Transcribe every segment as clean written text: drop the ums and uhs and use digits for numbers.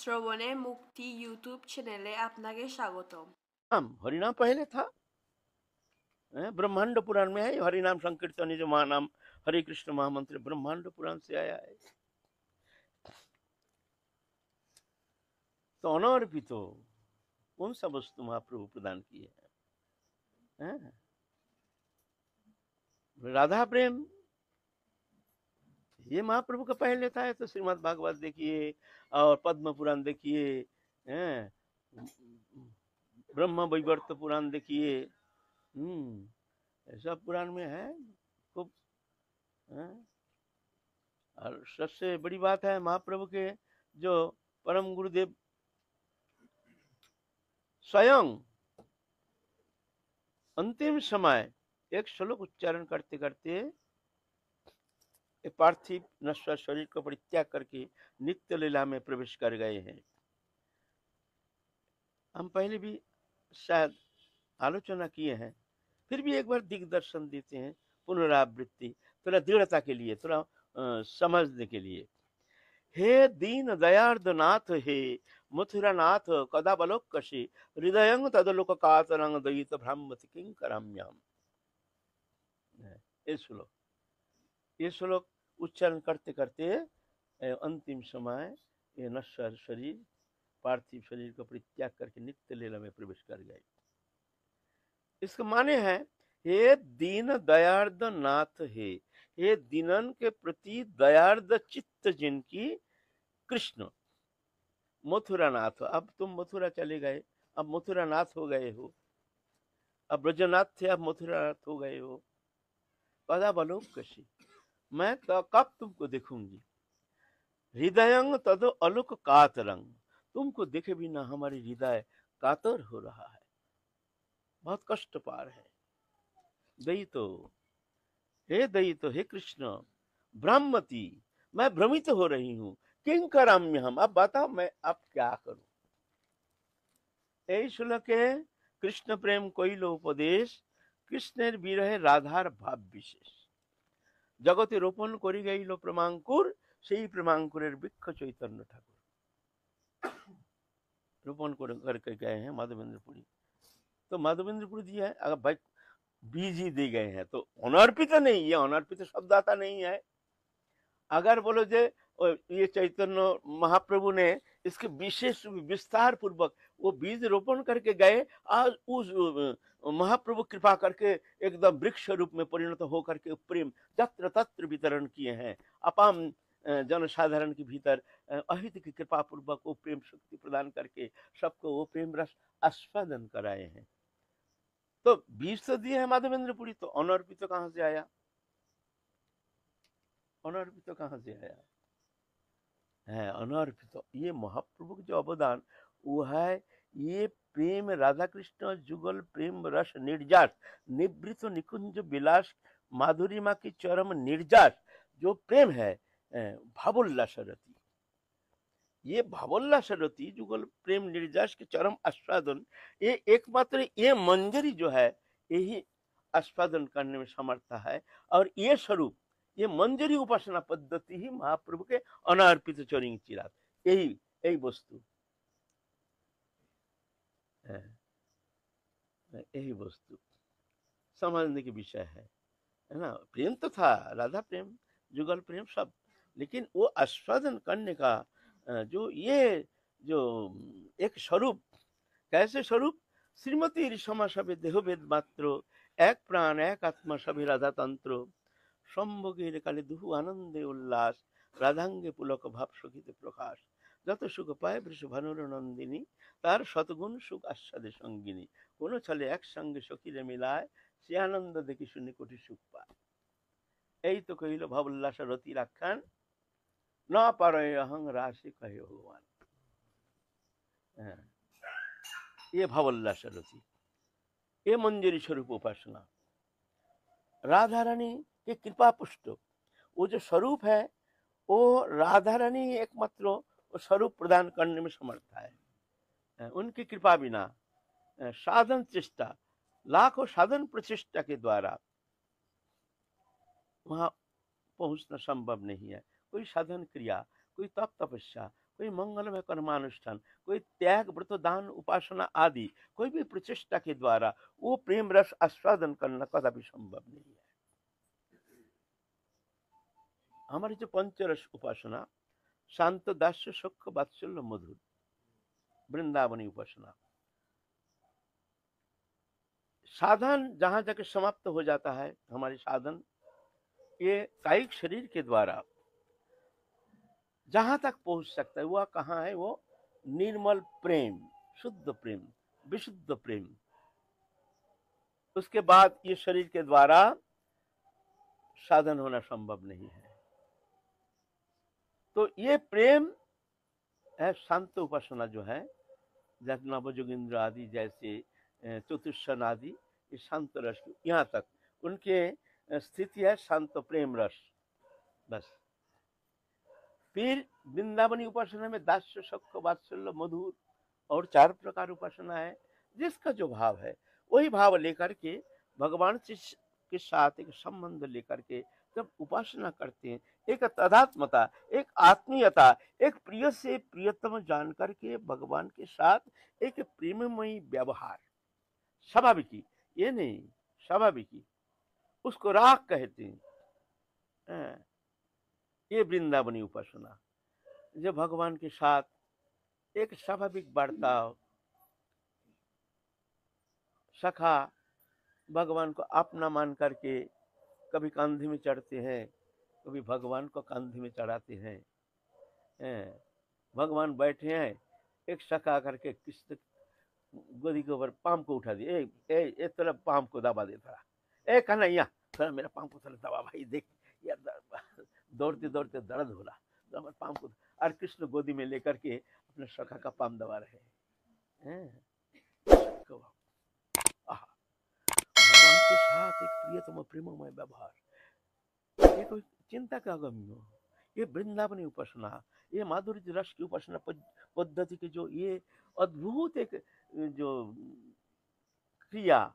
শ্রবণে মুক্তি ইউটিউব চ্যানেলে আপনাকে স্বাগতম। हम हरिनाम पहले था। ब्रह्मांड पुराण में है हरिनाम संकीर्तन, जो महानाम हरे कृष्ण महामंत्र ब्रह्मांड पुराण से आया है। तो अनर्पित कौन सा वस्तु महाप्रभु प्रदान किए हैं? राधा प्रेम ये महाप्रभु का पहले था। तो श्रीमद् भागवत देखिए और पद्म पुराण देखिए, ब्रह्म वैवर्त पुराण देखिए, ऐसा पुराण में है खूब। और सबसे बड़ी बात है महाप्रभु के जो परम गुरुदेव स्वयं अंतिम समय एक श्लोक उच्चारण करते करते पार्थिव नश्वर शरीर को परित्याग करके नित्य लीला में प्रवेश कर गए हैं। हम पहले भी शायद आलोचना किए हैं, फिर भी एक बार दिग्दर्शन देते हैं, पुनरावृत्ति, थोड़ा दृढ़ता के लिए, थोड़ा समझने के लिए। हे दीन दयार्द नाथ, हे मथुरा नाथ, कदा बलोकशी हृदयं तदलोक कातरंग दयित भ्रामति किंकराम्याम। ये श्लोक उच्चारण करते करते अंतिम समय ये नश्वर शरीर पार्थिव शरीर को परित्याग करके नित्य लीला में प्रवेश कर गए। इसका माने है हे दीन दयार्द नाथ, हे दीनन के प्रति दयार्द चित्त जिनकी कृष्ण मथुरा नाथ। अब तुम मथुरा चले गए, अब मथुरा नाथ हो गए हो, अब ब्रजनाथ थे अब मथुरा नाथ हो गए हो। कदा बलोकशी, मैं तो कब तुमको देखूंगी। हृदयं तद अलुक कातरंग, तुमको देखे बिना हमारी हृदय कातर हो रहा है, बहुत कष्ट पार है। दयितो, हे दयितो, हे कृष्ण, भ्रामति, मैं भ्रमित हो रही हूँ। किंकराम्य हम, अब बताओ मैं अब क्या करूं। এই শ্লোকে কৃষ্ণ প্রেম কইল উপদেশ, কৃষ্ণের বিরহে রাধার ভাব বিশেষ। জগতে রোপণ করি গেল প্রেমাঙ্কুর, সেই প্রেমাঙ্কুরের বৃক্ষ চৈতন্য ঠাকুর। रोपण करके गए हैं माधवेंद्रपुरी। तो माधवेंद्रपुरी जी है, अगर भाई बीज ही दे गए हैं तो अनर्पित नहीं, ये अनर्पित शब्द आता नहीं है। अगर बोलो जे ये चैतन्य महाप्रभु ने इसके विशेष विस्तार पूर्वक वो बीज रोपण करके गए, आज उस महाप्रभु कृपा करके एकदम वृक्ष रूप में परिणत होकर के प्रेम तत्र तत्र वितरण किए हैं। अपाम जनसाधारण के भीतर अहित की कृपा पूर्वक वो प्रेम शक्ति प्रदान करके सबको वो प्रेम रस आस्वादन कराए हैं। तो बीज तो दिए है माधवेंद्रपुरी, तो अनर्पित तो कहां से आया? अनर्पित तो कहां से आया है? अनर्पित ये महाप्रभु के जो अवदान वो है, ये प्रेम राधा कृष्ण जुगल प्रेम रस निर्जास निवृत निकुंज विलास माधुरिमा की चरम निर्जास जो प्रेम है, भावोल्लासरती, ये भावोल्लासरती जुगल प्रेम निर्जास के चरम आस्वादन, ये एकमात्र ये मंजरी जो है यही आस्वादन करने में समर्थ है। और ये स्वरूप, ये मंजरी उपासना पद्धति ही महाप्रभु के अनार्पित चरिंग चिराग, यही यही वस्तु, यही वस्तु समझने के विषय है ना। प्रेम तो था, राधा प्रेम जुगल प्रेम सब, लेकिन वो आस्वादन करने का जो ये जो एक स्वरूप, कैसे स्वरूप? श्रीमती ऋषमा सभे देहभेद मात्र, एक प्राण एक आत्मा सभी राधा तंत्र, সম্ভোগের কালে দুহু আনন্দে উল্লাস, রাধাঙ্গে পুলক ভাব সখিতে প্রকাশ, যত সুখ পায় বৃষ ভানুর নন্দিনী, তার শতগুণ সুখ আস্বাদে সঙ্গিনী, কোন ছলে একসঙ্গে সখীরে মিলায়, সে আনন্দ দেখি শুনি কোটি সুখ পায়। এই তো কহিল ভাবোল্লাস রতি রাখান, না পারে অহং রাশি কহে ভগবান। ये भावोल्लास रति, ये मंजरी स्वरूप उपासना, राधा रानी के कृपा पुष्ट वो जो स्वरूप है, वो राधा रानी एकमात्र स्वरूप प्रदान करने में समर्थ है। उनकी कृपा बिना साधन चेष्टा, लाखों साधन प्रचेष्टा के द्वारा वहां पहुंचना संभव नहीं है। कोई साधन क्रिया, कोई तप तपस्या, कोई मंगलमय कर्मानुष्ठान, कोई त्याग, व्रत, दान, उपासना आदि कोई भी प्रचेष्टा के द्वारा वो प्रेम रस आस्वादन करना कदापि संभव नहीं है। हमारी जो पंचरस उपासना, शांत, दास्य, सुख, वात्सल्य, मधुर, वृंदावनी उपासना, साधन जहां जाके समाप्त हो जाता है हमारे साधन, ये कायिक शरीर के द्वारा जहां तक पहुंच सकता है वह कहाँ है? वो निर्मल प्रेम, शुद्ध प्रेम, विशुद्ध प्रेम। उसके बाद ये शरीर के द्वारा साधन होना संभव नहीं है। तो ये प्रेम है शांत उपासना जो है, जैसे नवजोगिंद्र आदि, जैसे चतुष्सन आदि, ये शांत रस, यहाँ तक उनके स्थिति है शांत प्रेम रस बस। फिर वृंदावनी उपासना में दास्य, सख्य, वात्सल्य, मधुर और 4 प्रकार उपासना है। जिसका जो भाव है वही भाव लेकर के भगवान के साथ एक संबंध लेकर के जब उपासना करते हैं, एक तदात्मता, एक आत्मीयता, एक प्रिय से प्रियतम जान करके भगवान के साथ एक प्रेममयी व्यवहार, स्वाभाविकी, ये नहीं स्वाभाविकी, उसको राग कहते हैं। ये वृंदावनी उपासना जो भगवान के साथ एक स्वाभाविक बर्ताव, सखा भगवान को अपना मान करके कभी कंधे में चढ़ते हैं, कभी भगवान को कंधे में चढ़ाते हैं। भगवान बैठे हैं, एक सखा करके कृष्ण गोदी के ऊपर पाम को उठा दिए, ए थोड़ा पाम को दबा दे, थोड़ा कन्हैया थोड़ा मेरा पाम को थोड़ा दबा, भाई देख यार दौड़ते दौड़ते दर्द हो रहा, तो हमारे पाम को, और कृष्ण गोदी में लेकर के अपने सखा का पाम दबा रहे हैं। भगवान के साथ एक प्रियतम प्रेममय व्यवहार, ये कोई चिंता का गम्य, ये वृंदावनी उपासना, ये माधुर्य रस की उपासना पद्धति की जो ये अद्भुत एक जो क्रिया,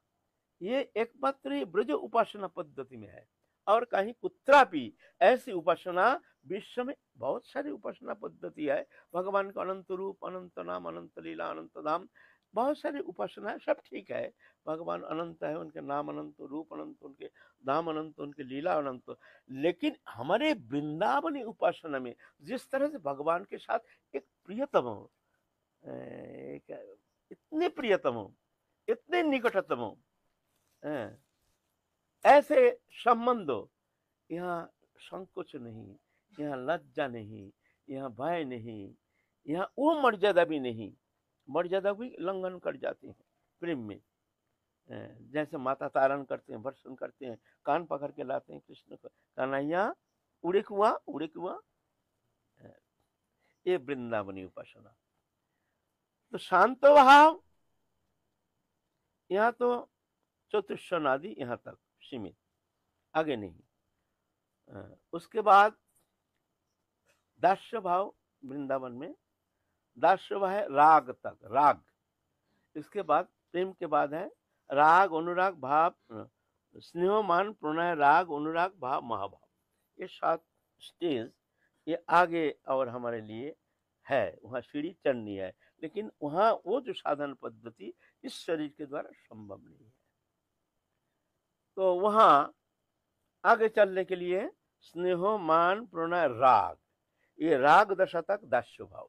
ये एकमात्र ब्रज उपासना पद्धति में है। और कहीं कुत्रापि ऐसी उपासना, विश्व में बहुत सारी उपासना पद्धति है, भगवान का अनंत रूप, अनंत नाम, अनंत लीला, अनंत धाम, बहुत सारी उपासना है, सब ठीक है। भगवान अनंत है, उनके नाम अनंत, रूप अनंत, उनके धाम अनंत, उनकी लीला अनंत, लेकिन हमारे वृंदावनी उपासना में जिस तरह से भगवान के साथ एक प्रियतम, इतने प्रियतम, इतने निकटतम, ऐसे संबंध, यहाँ संकोच नहीं, यहाँ लज्जा नहीं, यहाँ भय नहीं, यहाँ वो मर्यादा भी नहीं, मर्यादा भी उल्लंघन कर जाते हैं प्रेम में। जैसे माता तारण करते हैं, वर्षण करते हैं, कान पकड़ के लाते हैं कृष्ण को, कन्हैया उड़े कुआ उड़े कुआ, ये वृंदावनी उपासना। तो शांत भाव यहाँ तो चतुष्सन आदि यहाँ तक सीमित, आगे नहीं। उसके बाद दास्य भाव, वृंदावन में दास्य भाव है राग तक, राग। इसके बाद प्रेम के बाद है राग, अनुराग, भाव, स्नेह, मान, प्रणय, राग, अनुराग, भाव, महाभाव। ये 7 स्टेज ये आगे और हमारे लिए है, वहाँ सीढ़ी चढ़नी है, लेकिन वहाँ वो जो साधन पद्धति इस शरीर के द्वारा संभव नहीं है। तो वहाँ आगे चलने के लिए स्नेह, मान, प्रणय, राग, ये राग दशा तक दास्य भाव,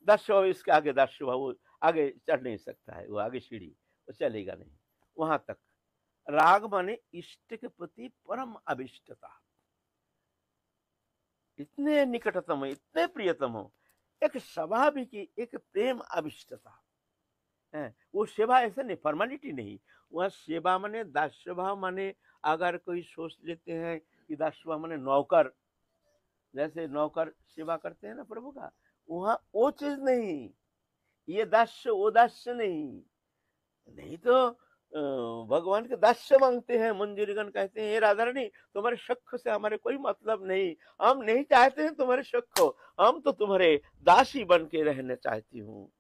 दास्य भाव, इसके आगे दास्य भाव वो आगे चढ़ नहीं सकता है, वो आगे सीढ़ी वो चलेगा नहीं। वहां तक राग माने इष्ट के प्रति परम अभिष्टता, इतने निकटतम, इतने प्रियतम हो, एक स्वाभाविक एक प्रेम अभिष्टता है। वो सेवा ऐसे नहीं, फॉर्मेलिटी नहीं, वह सेवा माने दास्य भाव माने, अगर कोई सोच लेते हैं कि दास्य भाव माने नौकर, जैसे नौकर सेवा करते हैं ना प्रभु का, वहां वो चीज नहीं, ये दास्य वो दास्य नहीं, नहीं तो भगवान के दास्य मांगते हैं। मंजूरीगण कहते हैं, हे राधारानी तुम्हारे शक से हमारे कोई मतलब नहीं, हम नहीं चाहते हैं तुम्हारे शक हो, हम तो तुम्हारे दासी बन के रहना चाहती हूँ,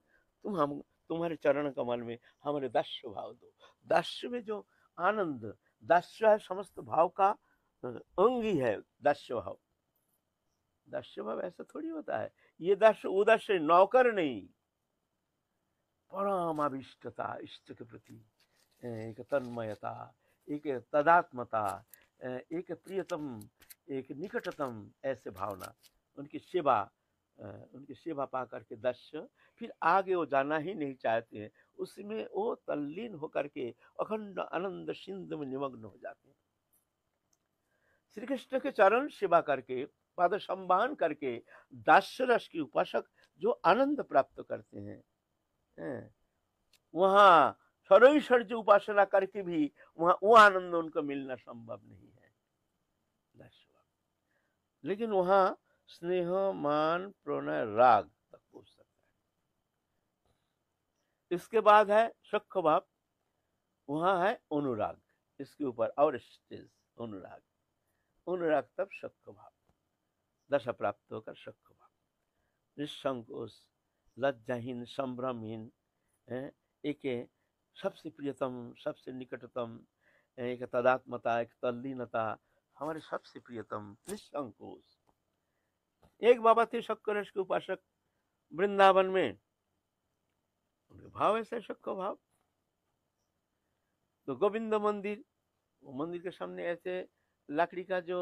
हम तुम्हारे चरण कमल में हमारे दास्य भाव दो। दास्य में जो आनंद, दास्य है समस्त भाव का अंग ही है दास्य भाव। दास्य भाव ऐसा थोड़ी होता है, ये दास उदास नौकर नहीं, परम अभिष्टता, इष्ट के प्रति एक तन्मयता, एक तदात्मता, एक प्रियतम, एक निकटतम, ऐसे भावना, उनकी सेवा, उनकी सेवा पा करके दस्य फिर आगे वो जाना ही नहीं चाहते हैं, उसमें वो तल्लीन होकर के अखंड आनंद सिंधु में निमग्न हो जाते हैं। श्री कृष्ण के चरण सेवा करके, पाद संभान करके दास्य रस की उपासक जो आनंद प्राप्त करते हैं, वहां सर्वैश्वर्य उपासना करके भी वहां वो आनंद उनको मिलना संभव नहीं है। लेकिन वहां स्नेह, मान, प्रणय, राग तक पहुंच सकता है। इसके बाद है सख्य भाव, वहां है अनुराग, इसके ऊपर और स्टेज अनुराग, अनुराग तब सख्य भाव, दशा प्राप्त होकर सख्य भाव, निसंकोच, लज्जाहीन, संभ्रमहीन, एक सबसे प्रियतम, सबसे निकटतम, एक तदात्मता, एक तल्लीनता, हमारे सबसे प्रियतम, निसंकोच। एक बाबा थे शक्कर रस के उपासक वृंदावन में, उनके भाव ऐसे शक्कर भाव। तो गोविंद मंदिर, वो मंदिर के सामने ऐसे लकड़ी का जो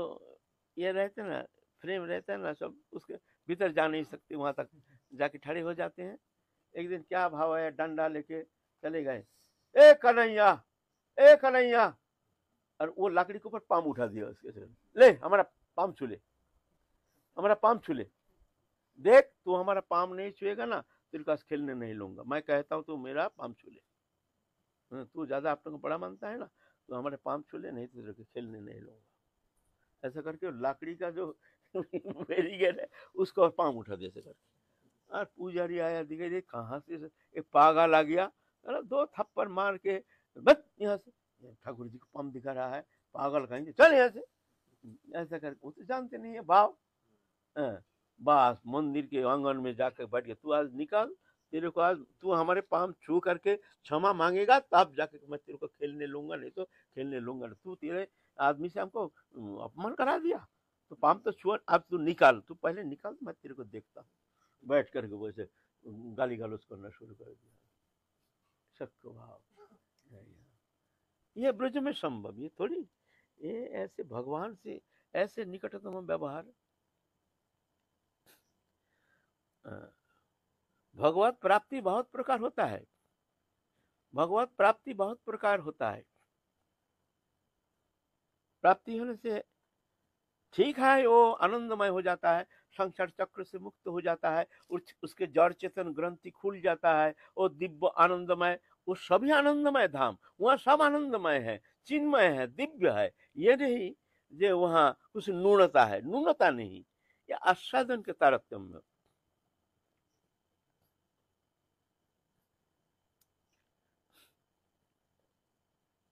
ये रहते ना, फ्रेम रहता है ना, सब उसके भीतर जा नहीं सकते, वहां तक जाके खड़े हो जाते हैं। एक दिन क्या भाव है, डंडा लेके चले गए, ए कन्हैया, ए कन्हैया, और वो लकड़ी के ऊपर पाम उठा दिया उसके से, ले हमारा पाम छू ले, हमारा पाम छू ले, देख तू हमारा पाम नहीं छुएगा ना, तेरे पास खेलने नहीं लूंगा, मैं कहता हूँ तू मेरा पाम छू ले, तू ज्यादा आप लोग को बड़ा मानता है ना, तो हमारे पाम छू ले, नहीं तो तेरे को खेलने नहीं लूंगा। ऐसा करके लकड़ी का जो बैरिकेड है उसको पाम उठा दे ऐसे करके, और पुजारी आया, दिखाई दे कहाँ से एक पागल आ गया, दो थप्पड़ मार के बस यहाँ से, ठाकुर जी को पाम दिखा रहा है, पागल कहेंगे, चल यहाँ से, ऐसा करके। वो तो जानते नहीं है भाव। बस मंदिर के आंगन में जाकर बैठ के, तू आज निकाल, तेरे को आज तू हमारे पाम छू करके क्षमा मांगेगा तब जाके मैं तेरे को खेलने लूंगा, नहीं तो खेलने लूंगा नहीं। तू तेरे आदमी से हमको अपमान करा दिया, तो पाम तो छुआ, अब तू निकाल, तू पहले निकाल, मैं तेरे को देखता हूँ। बैठ करके वैसे गाली गलौज करना शुरू कर दिया। सबको भाव ये ब्रज में संभव, ये थोड़ी, ये ऐसे भगवान से ऐसे निकटतम व्यवहार। भगवत प्राप्ति बहुत प्रकार होता है, भगवत प्राप्ति बहुत प्रकार होता है। प्राप्ति होने से ठीक है, वो आनंदमय हो जाता है, संसार चक्र से मुक्त हो जाता है, उसके जड़ चेतन ग्रंथि खुल जाता है, वो दिव्य आनंदमय, वो सभी आनंदमय धाम, वहाँ सब आनंदमय है, चिन्मय है, दिव्य है। ये नहीं जो वहाँ कुछ न्यूनता है, न्यूनता नहीं, ये आस्वादन के तारतम्य।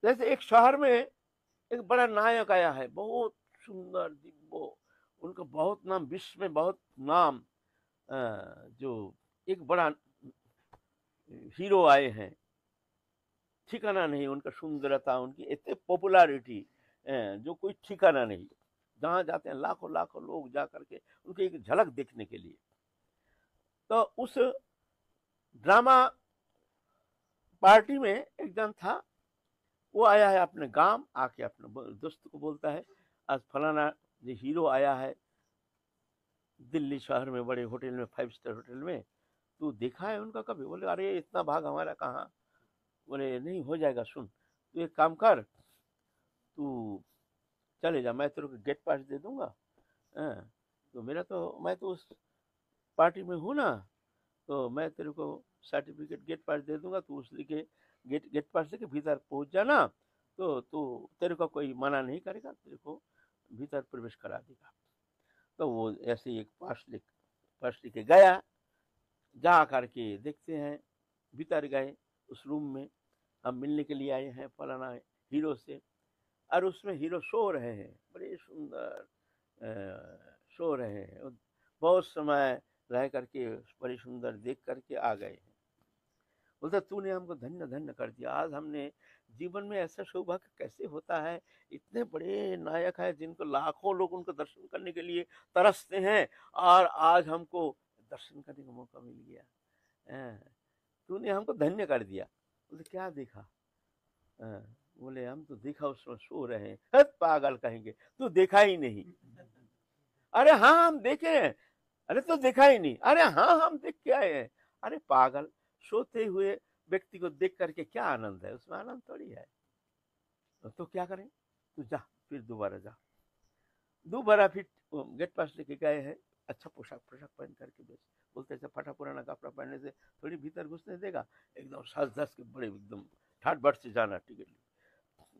जैसे एक शहर में एक बड़ा नायक आया है, बहुत सुंदर दिव्य, उनका बहुत नाम, विश्व में बहुत नाम, जो एक बड़ा हीरो आए हैं, ठिकाना नहीं उनका सुंदरता, उनकी इतने पॉपुलैरिटी, जो कोई ठिकाना नहीं। जहां जाते हैं लाखों लाखों लोग जा करके उनकी एक झलक देखने के लिए। तो उस ड्रामा पार्टी में एक जन था, वो आया है अपने गांव, आके अपने दोस्त को बोलता है, आज फलाना जो हीरो आया है दिल्ली शहर में बड़े होटल में, 5 स्टार होटल में, तू देखा है उनका कभी? बोले अरे इतना भाग हमारा कहाँ। बोले नहीं, हो जाएगा, सुन तू एक काम कर, तू चले जा, मैं तेरे को गेट पास दे दूंगा। तो मेरा तो, मैं तो उस पार्टी में हूँ ना, तो मैं तेरे को सर्टिफिकेट गेट पास दे दूंगा, तू उस के गेट पास लेके भीतर पहुंच जाना, तो तू, तेरे को कोई मना नहीं करेगा, तेरे को भीतर प्रवेश करा देगा। तो वो ऐसे एक पास लेके गया, जा करके देखते हैं, भीतर गए उस रूम में, हम मिलने के लिए आए हैं फलाना हीरो से, और उसमें हीरो सो रहे हैं, बड़े सुंदर सो रहे हैं, बहुत समय रह करके बड़ी सुंदर देख करके आ गए हैं। बोलता तूने हमको धन्य धन्य कर दिया, आज हमने जीवन में ऐसा सौभाग्य कैसे होता है, इतने बड़े नायक है जिनको लाखों लोग उनको दर्शन करने के लिए तरसते हैं, और आज हमको दर्शन करने का मौका मिल गया। तूने हमको धन्य कर दिया। बोले क्या देखा? बोले हम तो देखा उसमें सो रहे हैं। हट पागल कहेंगे, तू देखा ही नहीं। अरे हाँ हम देखे हैं। अरे तो देखा ही नहीं। अरे हाँ हम देख के आए हैं। अरे पागल, सोते हुए व्यक्ति को देख करके क्या आनंद है? उसमें आनंद थोड़ी है। तो क्या करें? तू जा, फिर दोबारा जा। दोबारा फिर गेट पास लेके गए हैं। अच्छा पोशाक पहन करके बेच बोलते ऐसे फटा पुराना कपड़ा पहनने से थोड़ी भीतर घुसने देगा। एकदम साज धज के बड़े एकदम ठाट बाट से जाना। टिकट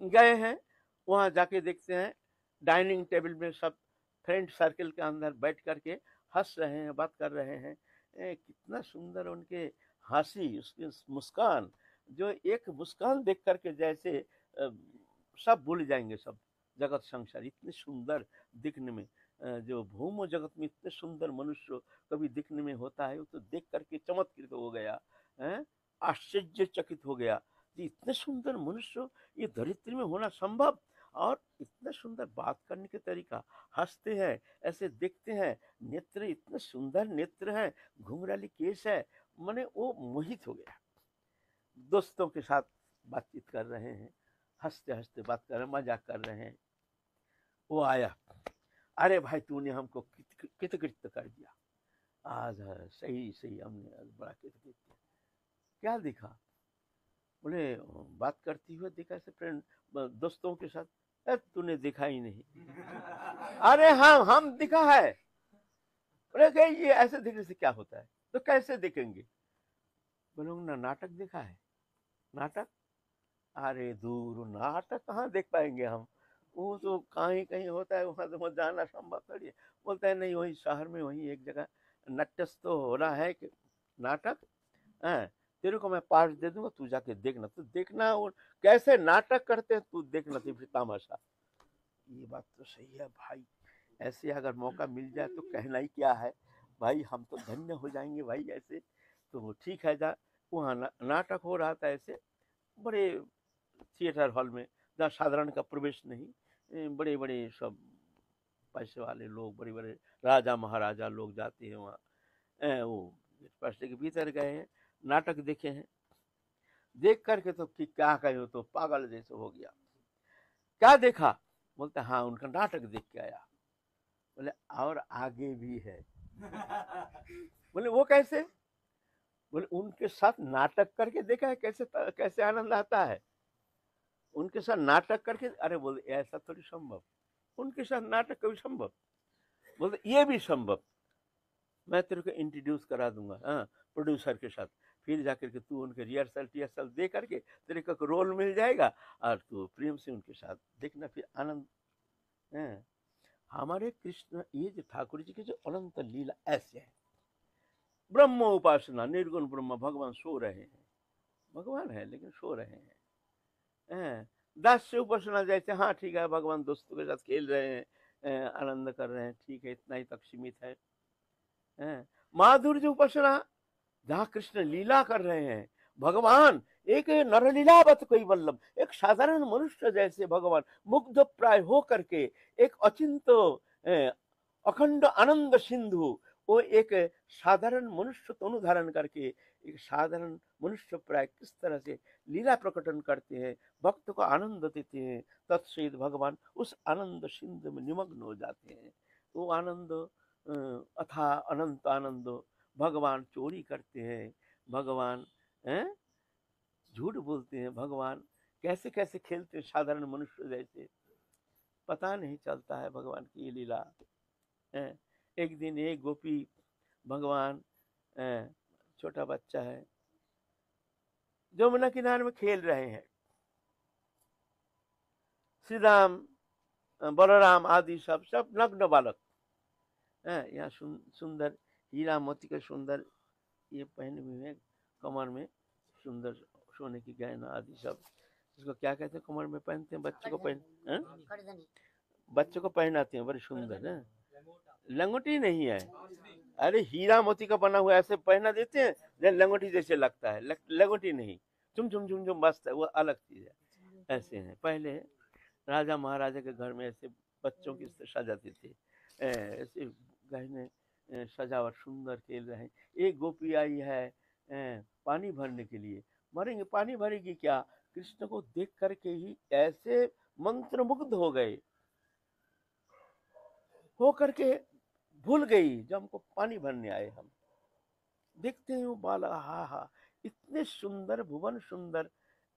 गए हैं, वहां जाके देखते हैं डाइनिंग टेबल में सब फ्रेंड सर्कल के अंदर बैठ करके हंस रहे हैं, बात कर रहे हैं। कितना सुंदर उनके हंसी, उसकी मुस्कान, जो एक मुस्कान देख करके जैसे सब भूल जाएंगे, सब जगत संसार। इतने सुंदर दिखने में, जो भूम जगत में इतने सुंदर मनुष्य कभी दिखने में होता है, वो तो देख करके चमत्कृत हो गया, आश्चर्यचकित हो गया कि इतने सुंदर मनुष्य ये धरित्री में होना संभव। और इतना सुंदर बात करने के तरीका, हंसते हैं, ऐसे देखते हैं, नेत्र इतने सुंदर नेत्र हैं, घुंघराली केस है। माने वो मोहित हो गया। दोस्तों के साथ बातचीत कर रहे हैं, हंसते हंसते बात कर रहे हैं, मजाक कर रहे हैं। वो आया, अरे भाई तूने हमको कृतकृत्य कर दिया आज। सही सही, हमने आज बड़ा कृतकृत्य। क्या देखा? बोले बात करती हुए देखा ऐसे फ्रेंड दोस्तों के साथ। तूने देखा ही नहीं। अरे हाँ हम दिखा है। बोले कि ये ऐसे देखने से क्या होता है? तो कैसे देखेंगे? बोले ना नाटक देखा है। नाटक? अरे दूर, नाटक कहाँ देख पाएंगे हम? वो तो कहीं कहीं होता है, वहां तो जाना संभव थोड़ी है। बोलता है नहीं, वही शहर में वही एक जगह नटस तो हो रहा है कि नाटक है। तेरे को मैं पास दे दूंगा, तू जाके देखना। तू देखना वो कैसे नाटक करते हैं, तू देखना तो फिर तमाशा। ये बात तो सही है भाई। ऐसे अगर मौका मिल जाए तो कहना ही क्या है भाई, हम तो धन्य हो जाएंगे भाई ऐसे। तो ठीक है, जा वहाँ नाटक हो रहा था ऐसे बड़े थिएटर हॉल में, जहाँ साधारण का प्रवेश नहीं, बड़े बड़े सब पैसे वाले लोग, बड़े बड़े राजा महाराजा लोग जाते हैं वहाँ। वो पैसे के भीतर गए हैं, नाटक देखे हैं। देख करके तो कि क्या कहे, तो पागल जैसे हो गया। क्या देखा? बोलते हाँ उनका नाटक देख के आया। बोले और आगे भी है। बोले वो कैसे? बोले उनके साथ नाटक करके देखा है, कैसे कैसे आनंद आता है उनके साथ नाटक करके। अरे बोले ऐसा थोड़ी संभव, उनके साथ नाटक कभी संभव? बोलते ये भी संभव, मैं तेरे को इंट्रोड्यूस करा दूंगा प्रोड्यूसर के साथ। फिर जाकर के तू उनके रिहर्सल दे करके तेरे को रोल मिल जाएगा और तू प्रेम से उनके साथ देखना, फिर आनंद। हमारे कृष्ण, ये जो ठाकुर जी के जो अनंत लीला ऐसे है। ब्रह्म उपासना, निर्गुण ब्रह्म, भगवान सो रहे हैं, भगवान है लेकिन सो रहे हैं। दास्य उपासना जैसे, हाँ ठीक है, भगवान दोस्तों के साथ खेल रहे हैं, आनंद कर रहे हैं, ठीक है, इतना ही तक सीमित है। माधुर्य उपासना, जहाँ कृष्ण लीला कर रहे हैं, भगवान एक नरलीलावत कोई वल्लभ, एक साधारण मनुष्य जैसे भगवान मुग्ध प्राय हो करके एक अचिंत अखंड आनंद सिंधु, वो एक साधारण मनुष्य तनु धारण करके एक साधारण मनुष्य प्राय किस तरह से लीला प्रकटन करते हैं, भक्त को आनंद देते हैं, तत्सहित भगवान उस आनंद सिंधु में निमग्न हो जाते हैं। वो आनंद अथा अनंत आनंद, भगवान चोरी करते हैं, भगवान झूठ बोलते हैं, भगवान कैसे कैसे खेलते हैं साधारण मनुष्य जैसे, पता नहीं चलता है भगवान की ये लीला। एक दिन एक गोपी, भगवान छोटा बच्चा है, जमुना किनारे में खेल रहे हैं, श्री राम बलराम आदि सब नग्न बालक, यहाँ सुंदर हीरा मोती का सुंदर ये पहने हुए हैं, कमर में सुंदर सोने की गहना आदि सब। इसको क्या कहते हैं, कमर में पहनते हैं, बच्चों को बच्चों को पहनाते हैं, बड़े सुंदर है। लंगोटी नहीं है, अरे हीरा मोती का बना हुआ ऐसे पहना देते हैं, जैसे लंगोटी जैसे लगता है, लंगोटी नहीं, चुम चुम चुम चुम बसता है, वो अलग चीज है। ऐसे हैं, पहले राजा महाराजा के घर में ऐसे बच्चों की सजाते थे, ऐसे गहने सजावट सुंदर खेल रहे हैं। एक गोपी आई है पानी भरने के लिए, मरेंगे पानी भरेगी क्या, कृष्ण को देख करके ही ऐसे मंत्रमुग्ध हो गए, हो करके भूल गई जब हमको पानी भरने आए। हम देखते हैं वो बाला, हा हा, इतने सुंदर भुवन सुंदर,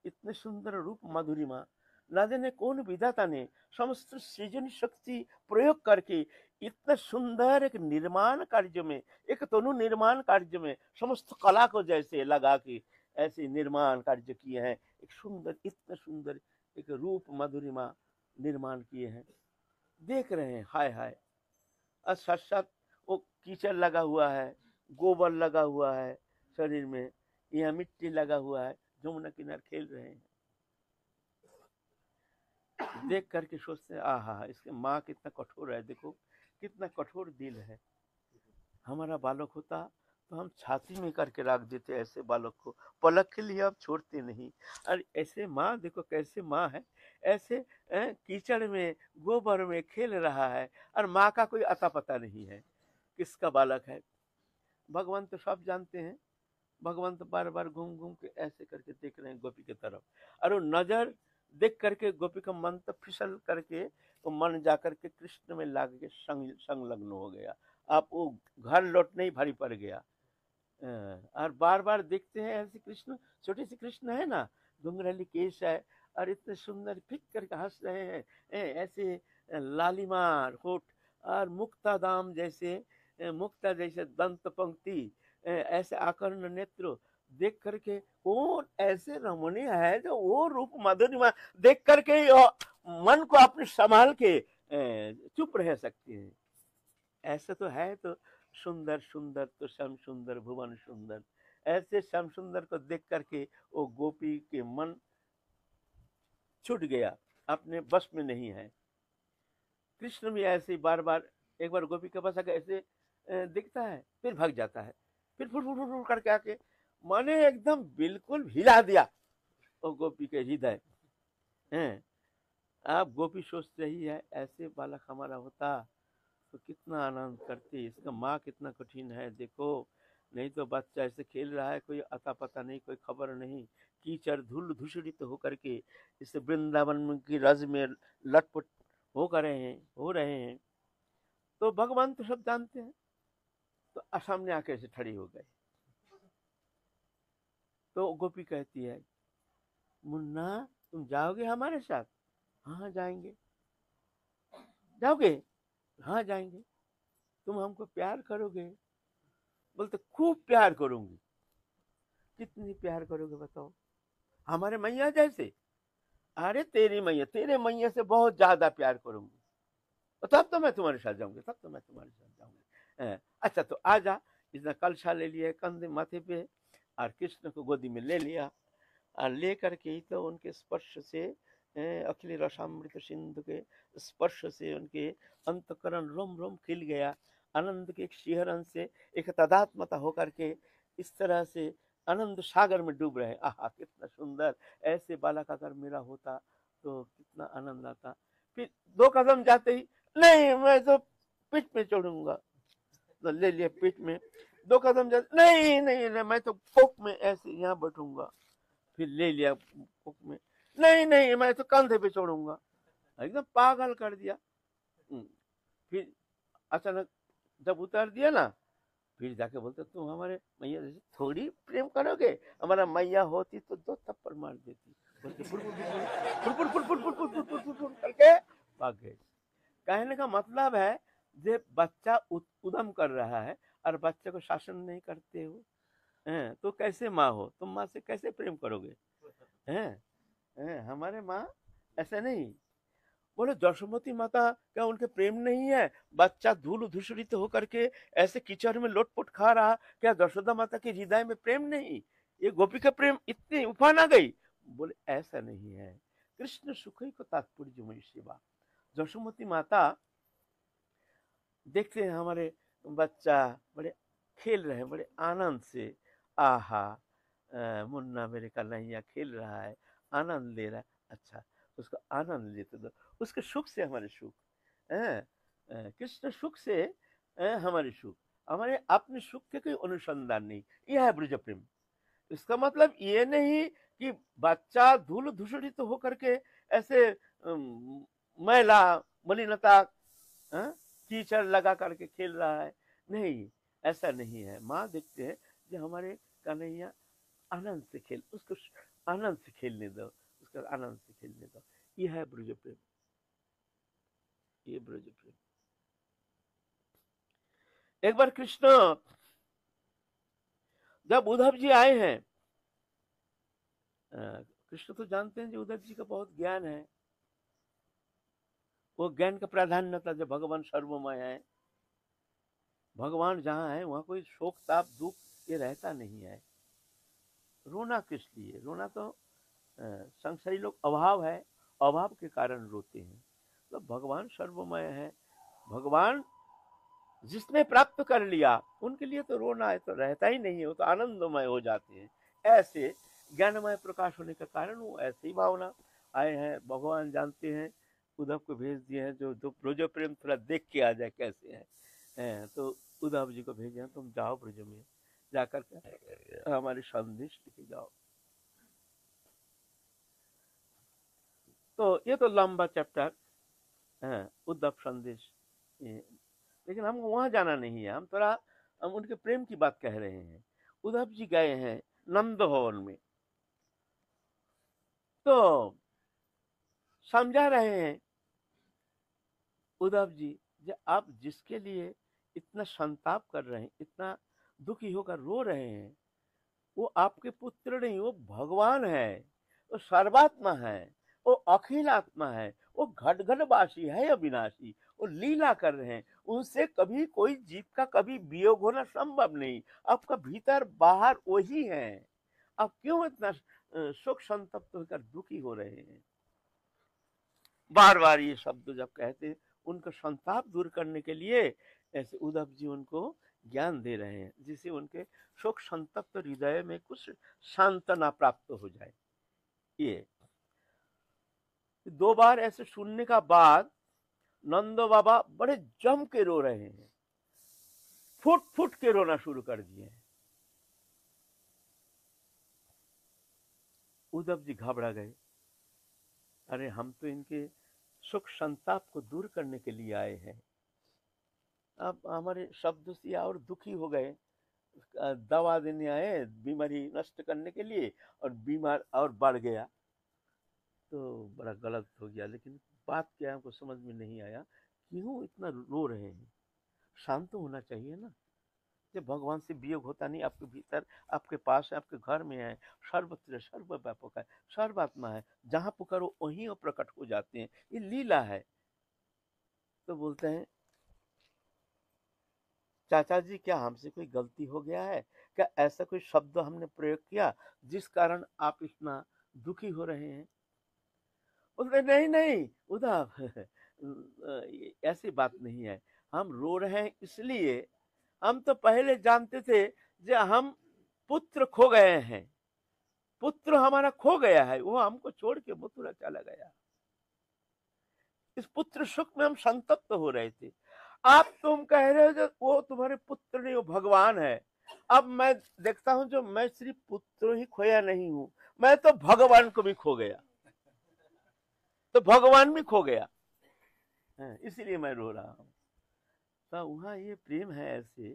इतने सुंदर रूप माधुरिमा, ना जाने कौन विधाता ने समस्त सृजन शक्ति प्रयोग करके इतना सुंदर एक निर्माण कार्य में, एक तनु निर्माण कार्य में समस्त कला को जैसे लगा के ऐसे निर्माण कार्य किए हैं। एक सुंदर, इतना सुंदर एक रूप माधुरिमा निर्माण किए हैं, देख रहे हैं। हाय हाय, और साथ साथ वो कीचड़ लगा हुआ है, गोबर लगा हुआ है शरीर में, यहाँ मिट्टी लगा हुआ है, जमुना किनारे खेल रहे हैं। देख करके सोचते हैं आहा, इसके माँ कितना कठोर है, देखो कितना कठोर दिल है। हमारा बालक होता तो हम छाती में करके रख देते ऐसे बालक को, पलक के लिए अब छोड़ते नहीं। और ऐसे माँ देखो कैसे माँ है, ऐसे कीचड़ में गोबर में खेल रहा है, और माँ का कोई अता पता नहीं है किसका बालक है। भगवान तो सब जानते हैं, भगवान तो बार बार घूम घूम के ऐसे करके देख रहे हैं गोपी की तरफ, और वो नजर देख करके गोपी का मन तो फिसल करके वो मन जा करके कृष्ण में लाग के संलग्न हो गया। आप वो घर लौटने ही भारी पड़ गया। और बार बार देखते हैं ऐसे कृष्ण, छोटे से कृष्ण है ना, घुंघराली केश है, और इतने सुंदर फिक करके हंस रहे हैं, ऐसे लालिमार होठ, और मुक्ता दाम जैसे, मुक्ता जैसे दंत पंक्ति, ऐसे आकर्ण नेत्र, देख करके कौन ऐसे रमणीय है जो वो रूप माधुरिमा देख करके मन को अपने संभाल के चुप रह सकती है। ऐसे तो है तो सुंदर सुंदर तो श्याम सुंदर भुवन सुंदर, ऐसे श्याम सुंदर को देख करके वो गोपी के मन छूट गया, अपने बस में नहीं है। कृष्ण भी ऐसे बार बार, एक बार गोपी के पास आके ऐसे दिखता है, फिर भाग जाता है, फिर फुट फुट फुट करके आके माने एकदम बिल्कुल हिला दिया वो गोपी के हृदय। आप गोपी सोच रही है ऐसे बालक हमारा होता तो कितना आनंद करते, इसका माँ कितना कठिन है देखो, नहीं तो बच्चा ऐसे खेल रहा है, कोई अता पता नहीं, कोई खबर नहीं, कीचड़ धूल धूसरित होकर के इस वृंदावन की रज में लटपट हो रहे हैं। तो भगवान तो सब जानते हैं, तो सामने आके ऐसे खड़ी हो गए। तो गोपी कहती है, मुन्ना तुम जाओगे हमारे साथ? हाँ जाएंगे। जाओगे? हाँ जाएंगे। तुम हमको प्यार करोगे? बोलते खूब प्यार करूंगी। कितनी प्यार करोगे बताओ? हमारे मैया जैसे? अरे तेरी मैया, तेरे मैया से बहुत ज्यादा प्यार करूंगी। तब तो मैं तुम्हारे साथ जाऊंगी, तब तो मैं तुम्हारे साथ जाऊंगी। अच्छा तो आ जा। इसने कलशा ले लिया कंधे माथे पे, और कृष्ण को गोदी में ले लिया, और ले करके ही तो उनके स्पर्श से, अखिल रसामृत सिंधु के स्पर्श से उनके अंतकरण रोम रोम खिल गया। आनंद के एक शिहरण से एक तदात्मता होकर के इस तरह से आनंद सागर में डूब रहे। आहा कितना सुंदर, ऐसे बालक अगर मेरा होता तो कितना आनंद आता। फिर 2 कदम जाते ही, नहीं मैं तो पीठ में चढ़ूंगा, तो ले लिया पीठ में। 2 कदम जाते, नहीं नहीं नहीं मैं तो कोक में ऐसे यहाँ बैठूंगा, फिर ले लिया कोक में, नहीं नहीं मैं तो कंधे पे चढ़ूंगा, एकदम पागल कर दिया। फिर अचानक जब उतार दिया ना, फिर जाके बोलते तुम हमारे मैया जैसे थोड़ी प्रेम करोगे, हमारा मैया होती तो 2 थप्पड़ मार देती। बोलते फुर फुर फुर फुर फुर फुर फुर फुर फुर फुर फुर करके भाग गए। कहने का मतलब है जे बच्चा उद्यम कर रहा है और बच्चे को शासन नहीं करते हो, तो कैसे माँ हो? तुम माँ से कैसे प्रेम करोगे? हमारे माँ ऐसे नहीं। बोले जशोमती माता क्या उनके प्रेम नहीं है? बच्चा धूल धूसरित होकर के ऐसे कीचड़ में लोटपोट खा रहा, क्या जशोदा माता के हृदय में प्रेम नहीं? ये गोपी का प्रेम इतनी उफान आ गई। बोले ऐसा नहीं है, कृष्ण सुख ही को तात्पर्य मई सेवा। जशोमती माता देखते हैं हमारे बच्चा बड़े खेल रहे हैं बड़े आनंद से, आहा मुन्ना मेरे कन्हैया खेल रहा है, आनंद ले रहा है, अच्छा उसको आनंद लेते दो, उसके सुख से हमारे सुख, कृष्ण सुख से हमारे सुख। हमारे अपने सुख के कोई अनुसंधान नहीं। यह है ब्रज प्रेम। इसका मतलब ये नहीं कि बच्चा धूल धूसरित तो होकर के ऐसे मैला मलिनता कीचड़ लगा करके खेल रहा है, नहीं, ऐसा नहीं है। माँ देखते हैं जो हमारे कन्हैया आनंद से खेल, उसको आनंद से खेलने दो, उसका आनंद से खेलने दो। यह है ब्रज प्रेम, ये ब्रज प्रेम। एक बार कृष्ण जब उद्धव जी आए हैं, कृष्ण तो जानते हैं जो उद्धव जी का बहुत ज्ञान है, वो ज्ञान का प्राधान्य था, जो भगवान सर्वमय है, भगवान जहाँ है वहाँ कोई शोक ताप दुख ये रहता नहीं है। रोना किस लिए? रोना तो संसारी लोग अभाव है, अभाव के कारण रोते हैं। तो भगवान सर्वमय है, भगवान जिसने प्राप्त कर लिया उनके लिए तो रोना है तो रहता ही नहीं है, वो तो आनंदमय हो जाते हैं। ऐसे ज्ञानमय प्रकाश होने के कारण वो ऐसे ही भावना आए हैं। भगवान जानते हैं, उद्धव को भेज दिए हैं जो ब्रज प्रेम थोड़ा देख के आ जाए कैसे है। तो उद्धव जी को भेजे हैं, तुम जाओ ब्रज में, जाकर के हमारे संदेश लेके जाओ। तो ये तो लंबा चैप्टर है उद्धव संदेश, लेकिन हमको वहां जाना नहीं है। हम उनके प्रेम की बात कह रहे हैं। उद्धव जी गए हैं नंद भवन में, तो समझा रहे हैं उद्धव जी, जो आप जिसके लिए इतना संताप कर रहे हैं, इतना दुखी होकर रो रहे हैं, वो आपके पुत्र नहीं, वो भगवान है, वो सर्वात्मा है, वो अखिल आत्मा है, वो घट घट वासी है, अविनाशी, वो लीला कर रहे हैं। उनसे कभी कोई जीव का कभी वियोग होना संभव नहीं। आपका भीतर बाहर वही है, आप क्यों इतना शोक संतप्त होकर दुखी हो रहे हैं? बार बार ये शब्द जब कहते हैं, उनका संताप दूर करने के लिए ऐसे उद्धव जी उनको ज्ञान दे रहे हैं, जिससे उनके शोक संतप्त हृदय में कुछ सांत्वना प्राप्त हो जाए। ये 2 बार ऐसे सुनने का बाद नंदो बाबा बड़े जम के रो रहे हैं, फुट फुट के रोना शुरू कर दिए हैं। उद्धव जी घबरा गए, अरे हम तो इनके सुख संताप को दूर करने के लिए आए हैं, अब हमारे शब्द से और दुखी हो गए। दवा देने आए बीमारी नष्ट करने के लिए, और बीमार और बढ़ गया, तो बड़ा गलत हो गया। लेकिन बात क्या हमको समझ में नहीं आया, क्यों इतना रो रहे हैं? शांत होना चाहिए ना। जब भगवान से वियोग होता नहीं, आपके भीतर, आपके पास है, आपके घर में है, सर्वत्र सर्वव्यापक है, सर्वात्मा है, जहाँ पुकारो वहीं वो प्रकट हो जाते हैं, ये लीला है। तो बोलते हैं, चाचा जी क्या हमसे कोई गलती हो गया है क्या? ऐसा कोई शब्द हमने प्रयोग किया जिस कारण आप इतना दुखी हो रहे हैं? बोलते नहीं नहीं उद्धव, ऐसी बात नहीं है, हम रो रहे हैं इसलिए, हम तो पहले जानते थे जो हम पुत्र खो गए हैं, पुत्र हमारा खो गया है, वो हमको छोड़ के मथुरा चला गया। इस पुत्र सुख में हम संतप्त हो रहे थे। आप तुम कह रहे हो जो वो तुम्हारे पुत्र नहीं, वो भगवान है। अब मैं देखता हूं जो मैं सिर्फ पुत्र ही खोया नहीं हूं, मैं तो भगवान को भी खो गया, तो भगवान भी खो गया, इसीलिए मैं रो रहा हूं। तो वहां ये प्रेम है ऐसे,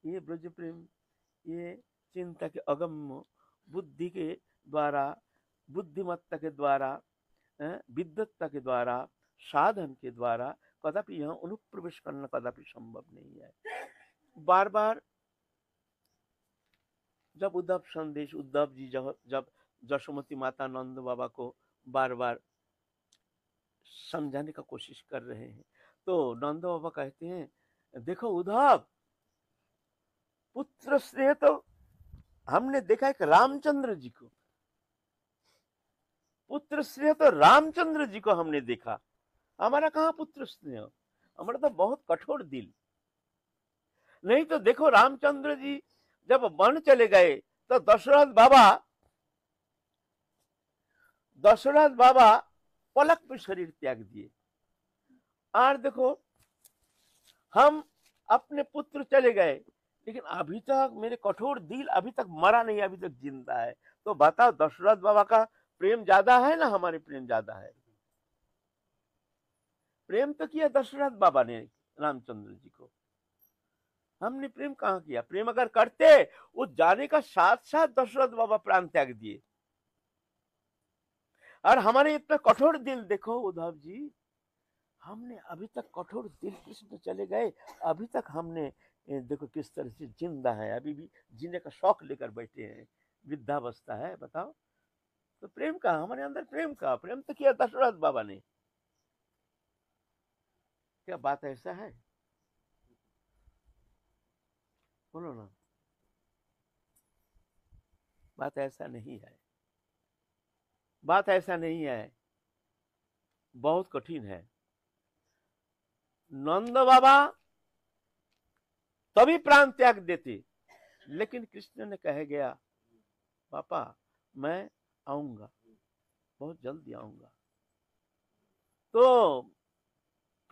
ये ब्रज प्रेम, ये चिंता के अगम्य बुद्धि के द्वारा, बुद्धिमत्ता के द्वारा, विद्वत्ता के द्वारा, साधन के द्वारा कदापि यहाँ अनुप्रवेश करना कदापि संभव नहीं है। बार बार जब उद्धव जी जब जशोमती माता नंद बाबा को बार बार समझाने का कोशिश कर रहे हैं, तो नंद बाबा कहते हैं, देखो उद्धव, पुत्र स्नेह तो हमने देखा एक रामचंद्र जी को, पुत्र स्नेह तो रामचंद्र जी को हमने देखा, हमारा कहाँ पुत्र स्नेह, हमारा तो बहुत कठोर दिल। नहीं तो देखो रामचंद्र जी जब वन चले गए तो दशरथ बाबा पलक में शरीर त्याग दिए। और देखो हम अपने पुत्र चले गए, लेकिन अभी तक मेरे कठोर दिल अभी तक मरा नहीं, अभी तक जिंदा है। तो बताओ, दशरथ बाबा का प्रेम ज्यादा है ना हमारे प्रेम ज्यादा है? प्रेम तो किया दशरथ बाबा ने रामचंद्र जी को, हमने प्रेम कहाँ किया? प्रेम अगर करते, वो जाने का साथ साथ दशरथ बाबा प्राण त्याग दिए। और हमारे इतना कठोर दिल देखो उद्धव जी, हमने अभी तक कठोर दिल, कृष्ण चले गए, अभी तक हमने देखो किस तरह से जिंदा है, अभी भी जीने का शौक लेकर बैठे हैं, वृद्धावस्था है। बताओ, तो प्रेम का हमारे अंदर, प्रेम का प्रेम तो किया दशरथ बाबा ने। क्या बात ऐसा है? बोलो ना, बात ऐसा नहीं है, बात ऐसा नहीं है, बहुत कठिन है। नंद बाबा तभी प्राण त्याग देते, लेकिन कृष्ण ने कह गया, पापा मैं आऊंगा, बहुत जल्दी आऊंगा। तो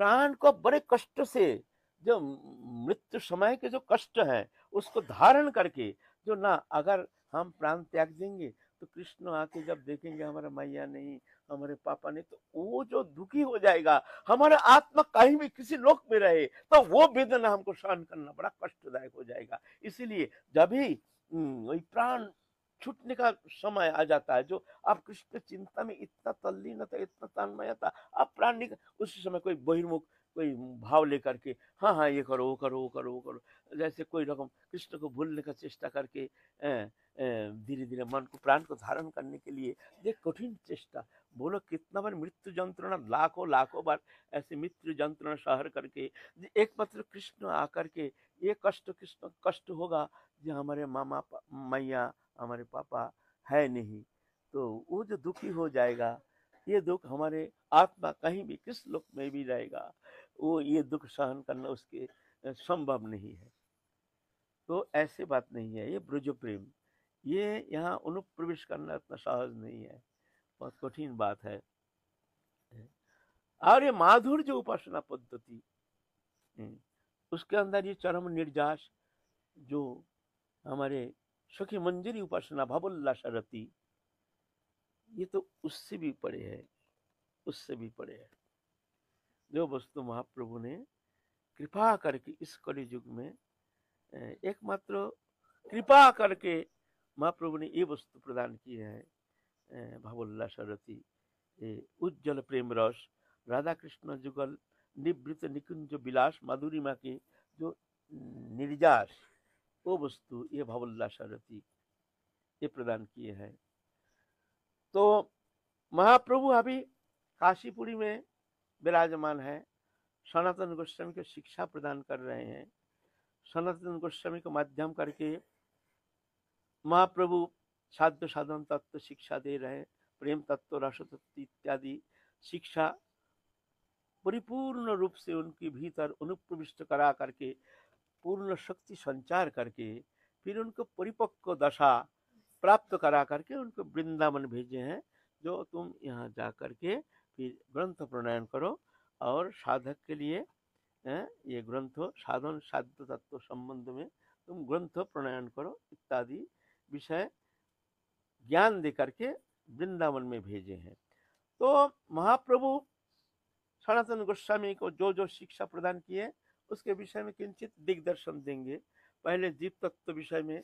प्राण को बड़े कष्ट से, जो मृत्यु समय के जो कष्ट है उसको धारण करके, जो ना अगर हम प्राण त्याग देंगे तो कृष्ण आके जब देखेंगे हमारा मैया नहीं, हमारे पापा नहीं, तो वो जो दुखी हो जाएगा, हमारा आत्मा कहीं भी किसी लोक में रहे तो वो वेदना हमको सहन करना बड़ा कष्टदायक हो जाएगा। इसीलिए जब भी वही प्राण छूटने का समय आ जाता है, जो आप कृष्ण चिंता में इतना तल्लीन था, इतना तन्मय था, आप प्राण निकल, उसी समय कोई बहिर्मुख कोई भाव लेकर के, हाँ हाँ ये करो वो करो वो करो वो करो, जैसे कोई रकम कृष्ण को भूलने का चेष्टा करके धीरे धीरे मन को, प्राण को धारण करने के लिए ये कठिन चेष्टा। बोलो कितना बार मृत्यु जंत्रणा, लाखों लाखों बार ऐसे मृत्यु जंत्रणा सहर करके, एकमात्र कृष्ण आकर के, ये कष्ट कृष्ण कष्ट होगा जो हमारे मामा मैया हमारे पापा है नहीं, तो वो जो दुखी हो जाएगा, ये दुख हमारे आत्मा कहीं भी किस लोक में भी रहेगा, वो ये दुख सहन करना उसके संभव नहीं है। तो ऐसे बात नहीं है, ये ब्रज प्रेम, ये यहाँ अनुप्रवेश करना इतना सहज नहीं है, बहुत कठिन बात है। और ये माधुर्य उपासना पद्धति, उसके अंदर ये चरम निर्जास, जो हमारे सखी मंजरी उपासना भवोल्लास रति, ये तो उससे भी परे है, उससे भी परे है। जो वस्तु महाप्रभु ने कृपा करके इस कलि युग में एकमात्र कृपा करके महाप्रभु ने ये वस्तु प्रदान की है, भवोल्लास रति, उज्जवल प्रेम रस, राधा कृष्ण जुगल निवृत्त निकुंज विलास, माधुरिमा के जो निर्जास, वो वस्तु ये भवोल्लास रति ये प्रदान किए हैं। तो महाप्रभु अभी काशीपुरी में विराजमान है, सनातन गोस्वामी को शिक्षा प्रदान कर रहे हैं। सनातन गोस्वामी को माध्यम करके महाप्रभु साध्य साधन तत्व शिक्षा दे रहे हैं, प्रेम तत्व, रस तत्व इत्यादि शिक्षा परिपूर्ण रूप से उनके भीतर अनुप्रविष्ट करा करके, पूर्ण शक्ति संचार करके, फिर उनको परिपक्व दशा प्राप्त करा करके उनको वृंदावन भेजे हैं, जो तुम यहाँ जा करके फिर ग्रंथ प्रणयन करो, और साधक के लिए ये ग्रंथ साधन साध्य तत्व संबंध में तुम ग्रंथ प्रणयन करो इत्यादि विषय ज्ञान दे करके वृंदावन में भेजे हैं। तो महाप्रभु सनातन गोस्वामी को जो जो शिक्षा प्रदान किए उसके विषय में किंचित दिग्दर्शन देंगे। पहले जीव तत्व विषय में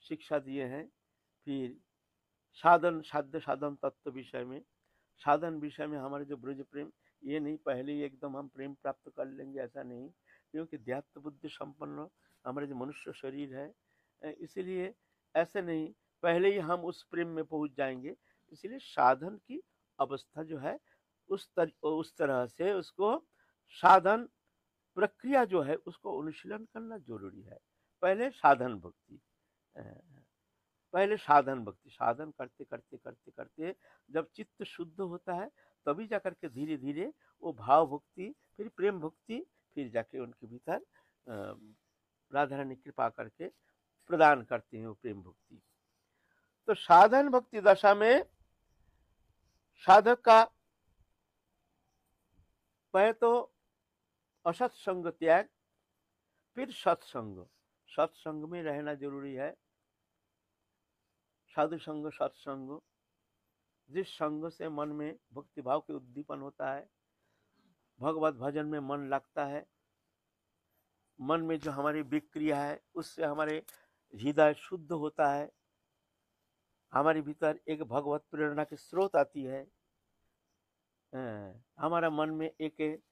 शिक्षा दिए हैं, फिर साधन साध्य साधन तत्व विषय में, साधन विषय में हमारे जो ब्रज प्रेम, ये नहीं पहले ही एकदम हम प्रेम प्राप्त कर लेंगे, ऐसा नहीं, क्योंकि ध्यात्म बुद्धि संपन्न हमारे जो मनुष्य शरीर है, इसलिए ऐसे नहीं पहले ही हम उस प्रेम में पहुंच जाएंगे। इसलिए साधन की अवस्था जो है उस तरह से उसको साधन प्रक्रिया जो है उसको अनुशीलन करना जरूरी है। पहले साधन भक्ति, पहले साधन भक्ति, साधन करते करते करते करते जब चित्त शुद्ध होता है तभी जाकर के धीरे धीरे वो भाव भक्ति, फिर प्रेम भक्ति, फिर जाके उनके भीतर राधा रानी कृपा करके प्रदान करते हैं वो प्रेम भक्ति। तो साधन भक्ति दशा में साधक का पहले तो असत्संग त्याग, फिर सत्संग, सत्संग में रहना जरूरी है। साधु संग, सत्संग, जिस संग से मन में भक्ति भाव के उद्दीपन होता है, भगवत भजन में मन लगता है, मन में जो हमारी विक्रिया है उससे हमारे हृदय शुद्ध होता है, हमारे भीतर एक भगवत प्रेरणा के स्रोत आती है, हमारा मन में एक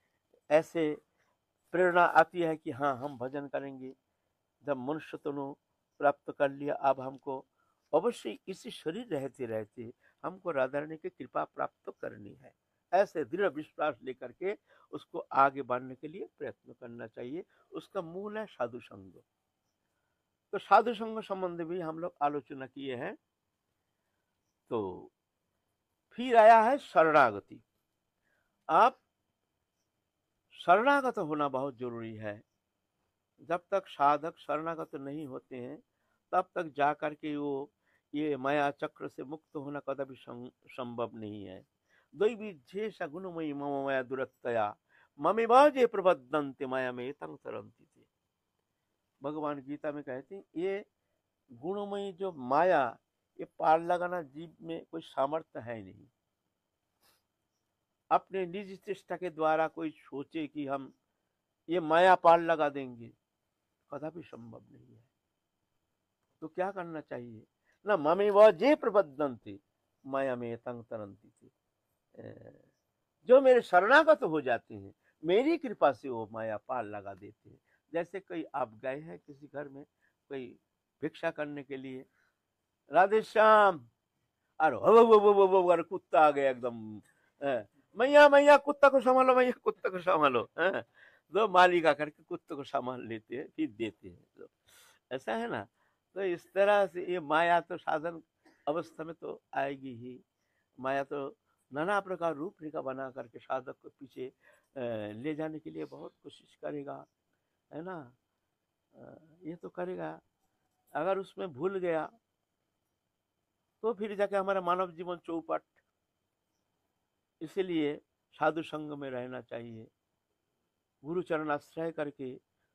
ऐसे प्रेरणा आती है कि हाँ हम भजन करेंगे। जब मनुष्य तनु प्राप्त कर लिया, अब हमको अवश्य इसी शरीर रहते रहते हमको राधा रानी की कृपा प्राप्त करनी है, ऐसे दृढ़ विश्वास लेकर के उसको आगे बढ़ने के लिए प्रयत्न करना चाहिए। उसका मूल है साधु संग। तो साधु संग संबंध भी हम लोग आलोचना किए हैं। तो फिर आया है शरणागति। आप शरणागत होना बहुत जरूरी है। जब तक साधक शरणागत नहीं होते हैं तब तक जाकर के वो ये माया चक्र से मुक्त होना कदापि संभव नहीं है। दैवीज्येष गुणमयी मम माया दुरत्तया ममेवाजे प्रबद्धन्ते माया में तंग तरन्ति थे। भगवान गीता में कहते हैं ये गुणमयी जो माया, ये पार लगाना जीव में कोई सामर्थ्य है नहीं। अपने निज चेष्टा के द्वारा कोई सोचे कि हम ये माया पार लगा देंगे, कदापि संभव नहीं है। तो क्या करना चाहिए ना, ममे वह जे प्रबद्धन्ते माया में तंग तरन्ति थे। जो मेरे शरणागत हो जाते हैं, मेरी कृपा से वो माया पार लगा देते हैं। जैसे कई आप गए हैं किसी घर में कोई भिक्षा करने के लिए, राधे श्याम, अरे कुत्ता आ गया एकदम, मैया मैया कुत्ता को संभालो, मैया कुत्ता को संभालो। दो मालिक आकर के कुत्ते को संभाल लेते हैं, फिर देते हैं। तो ऐसा है ना। तो इस तरह से ये माया तो साधन अवस्था में तो आएगी ही। माया तो नाना प्रकार रूप रेखा बना करके साधक को पीछे ले जाने के लिए बहुत कोशिश करेगा, है ना। ये तो करेगा। अगर उसमें भूल गया तो फिर जाके हमारा मानव जीवन चौपट। इसलिए साधु संग में रहना चाहिए, गुरु चरण आश्रय करके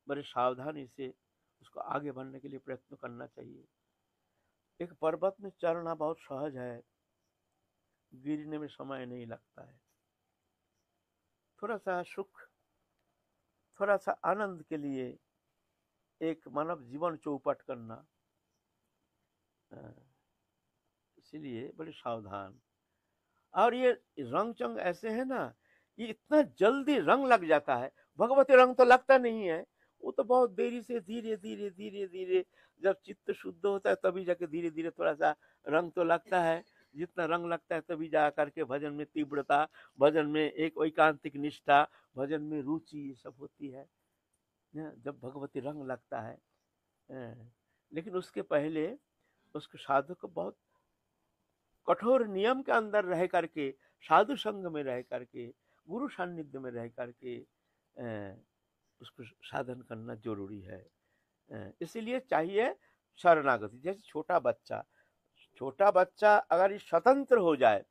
बड़े सावधानी से उसको आगे बढ़ने के लिए प्रयत्न करना चाहिए। एक पर्वत में चढ़ना बहुत सहज है, गिरने में समय नहीं लगता है। थोड़ा सा सुख, थोड़ा सा आनंद के लिए एक मानव जीवन चौपट करना, इसीलिए बड़े सावधान। और ये रंग चंग ऐसे है ना, ये इतना जल्दी रंग लग जाता है। भगवती रंग तो लगता नहीं है, वो तो बहुत देरी से धीरे धीरे धीरे धीरे जब चित्त शुद्ध होता है तभी जाके धीरे धीरे थोड़ा सा रंग तो लगता है। जितना रंग लगता है तभी जा करके भजन में तीव्रता, भजन में एक एकांतिक निष्ठा, भजन में रुचि, ये सब होती है जब भगवती रंग लगता है। लेकिन उसके पहले उसको साधु को बहुत कठोर नियम के अंदर रह करके, साधु संग में रह करके, गुरु सान्निध्य में रह करके उसको साधन करना जरूरी है। इसीलिए चाहिए शरणागति। जैसे छोटा बच्चा अगर ये स्वतंत्र हो जाए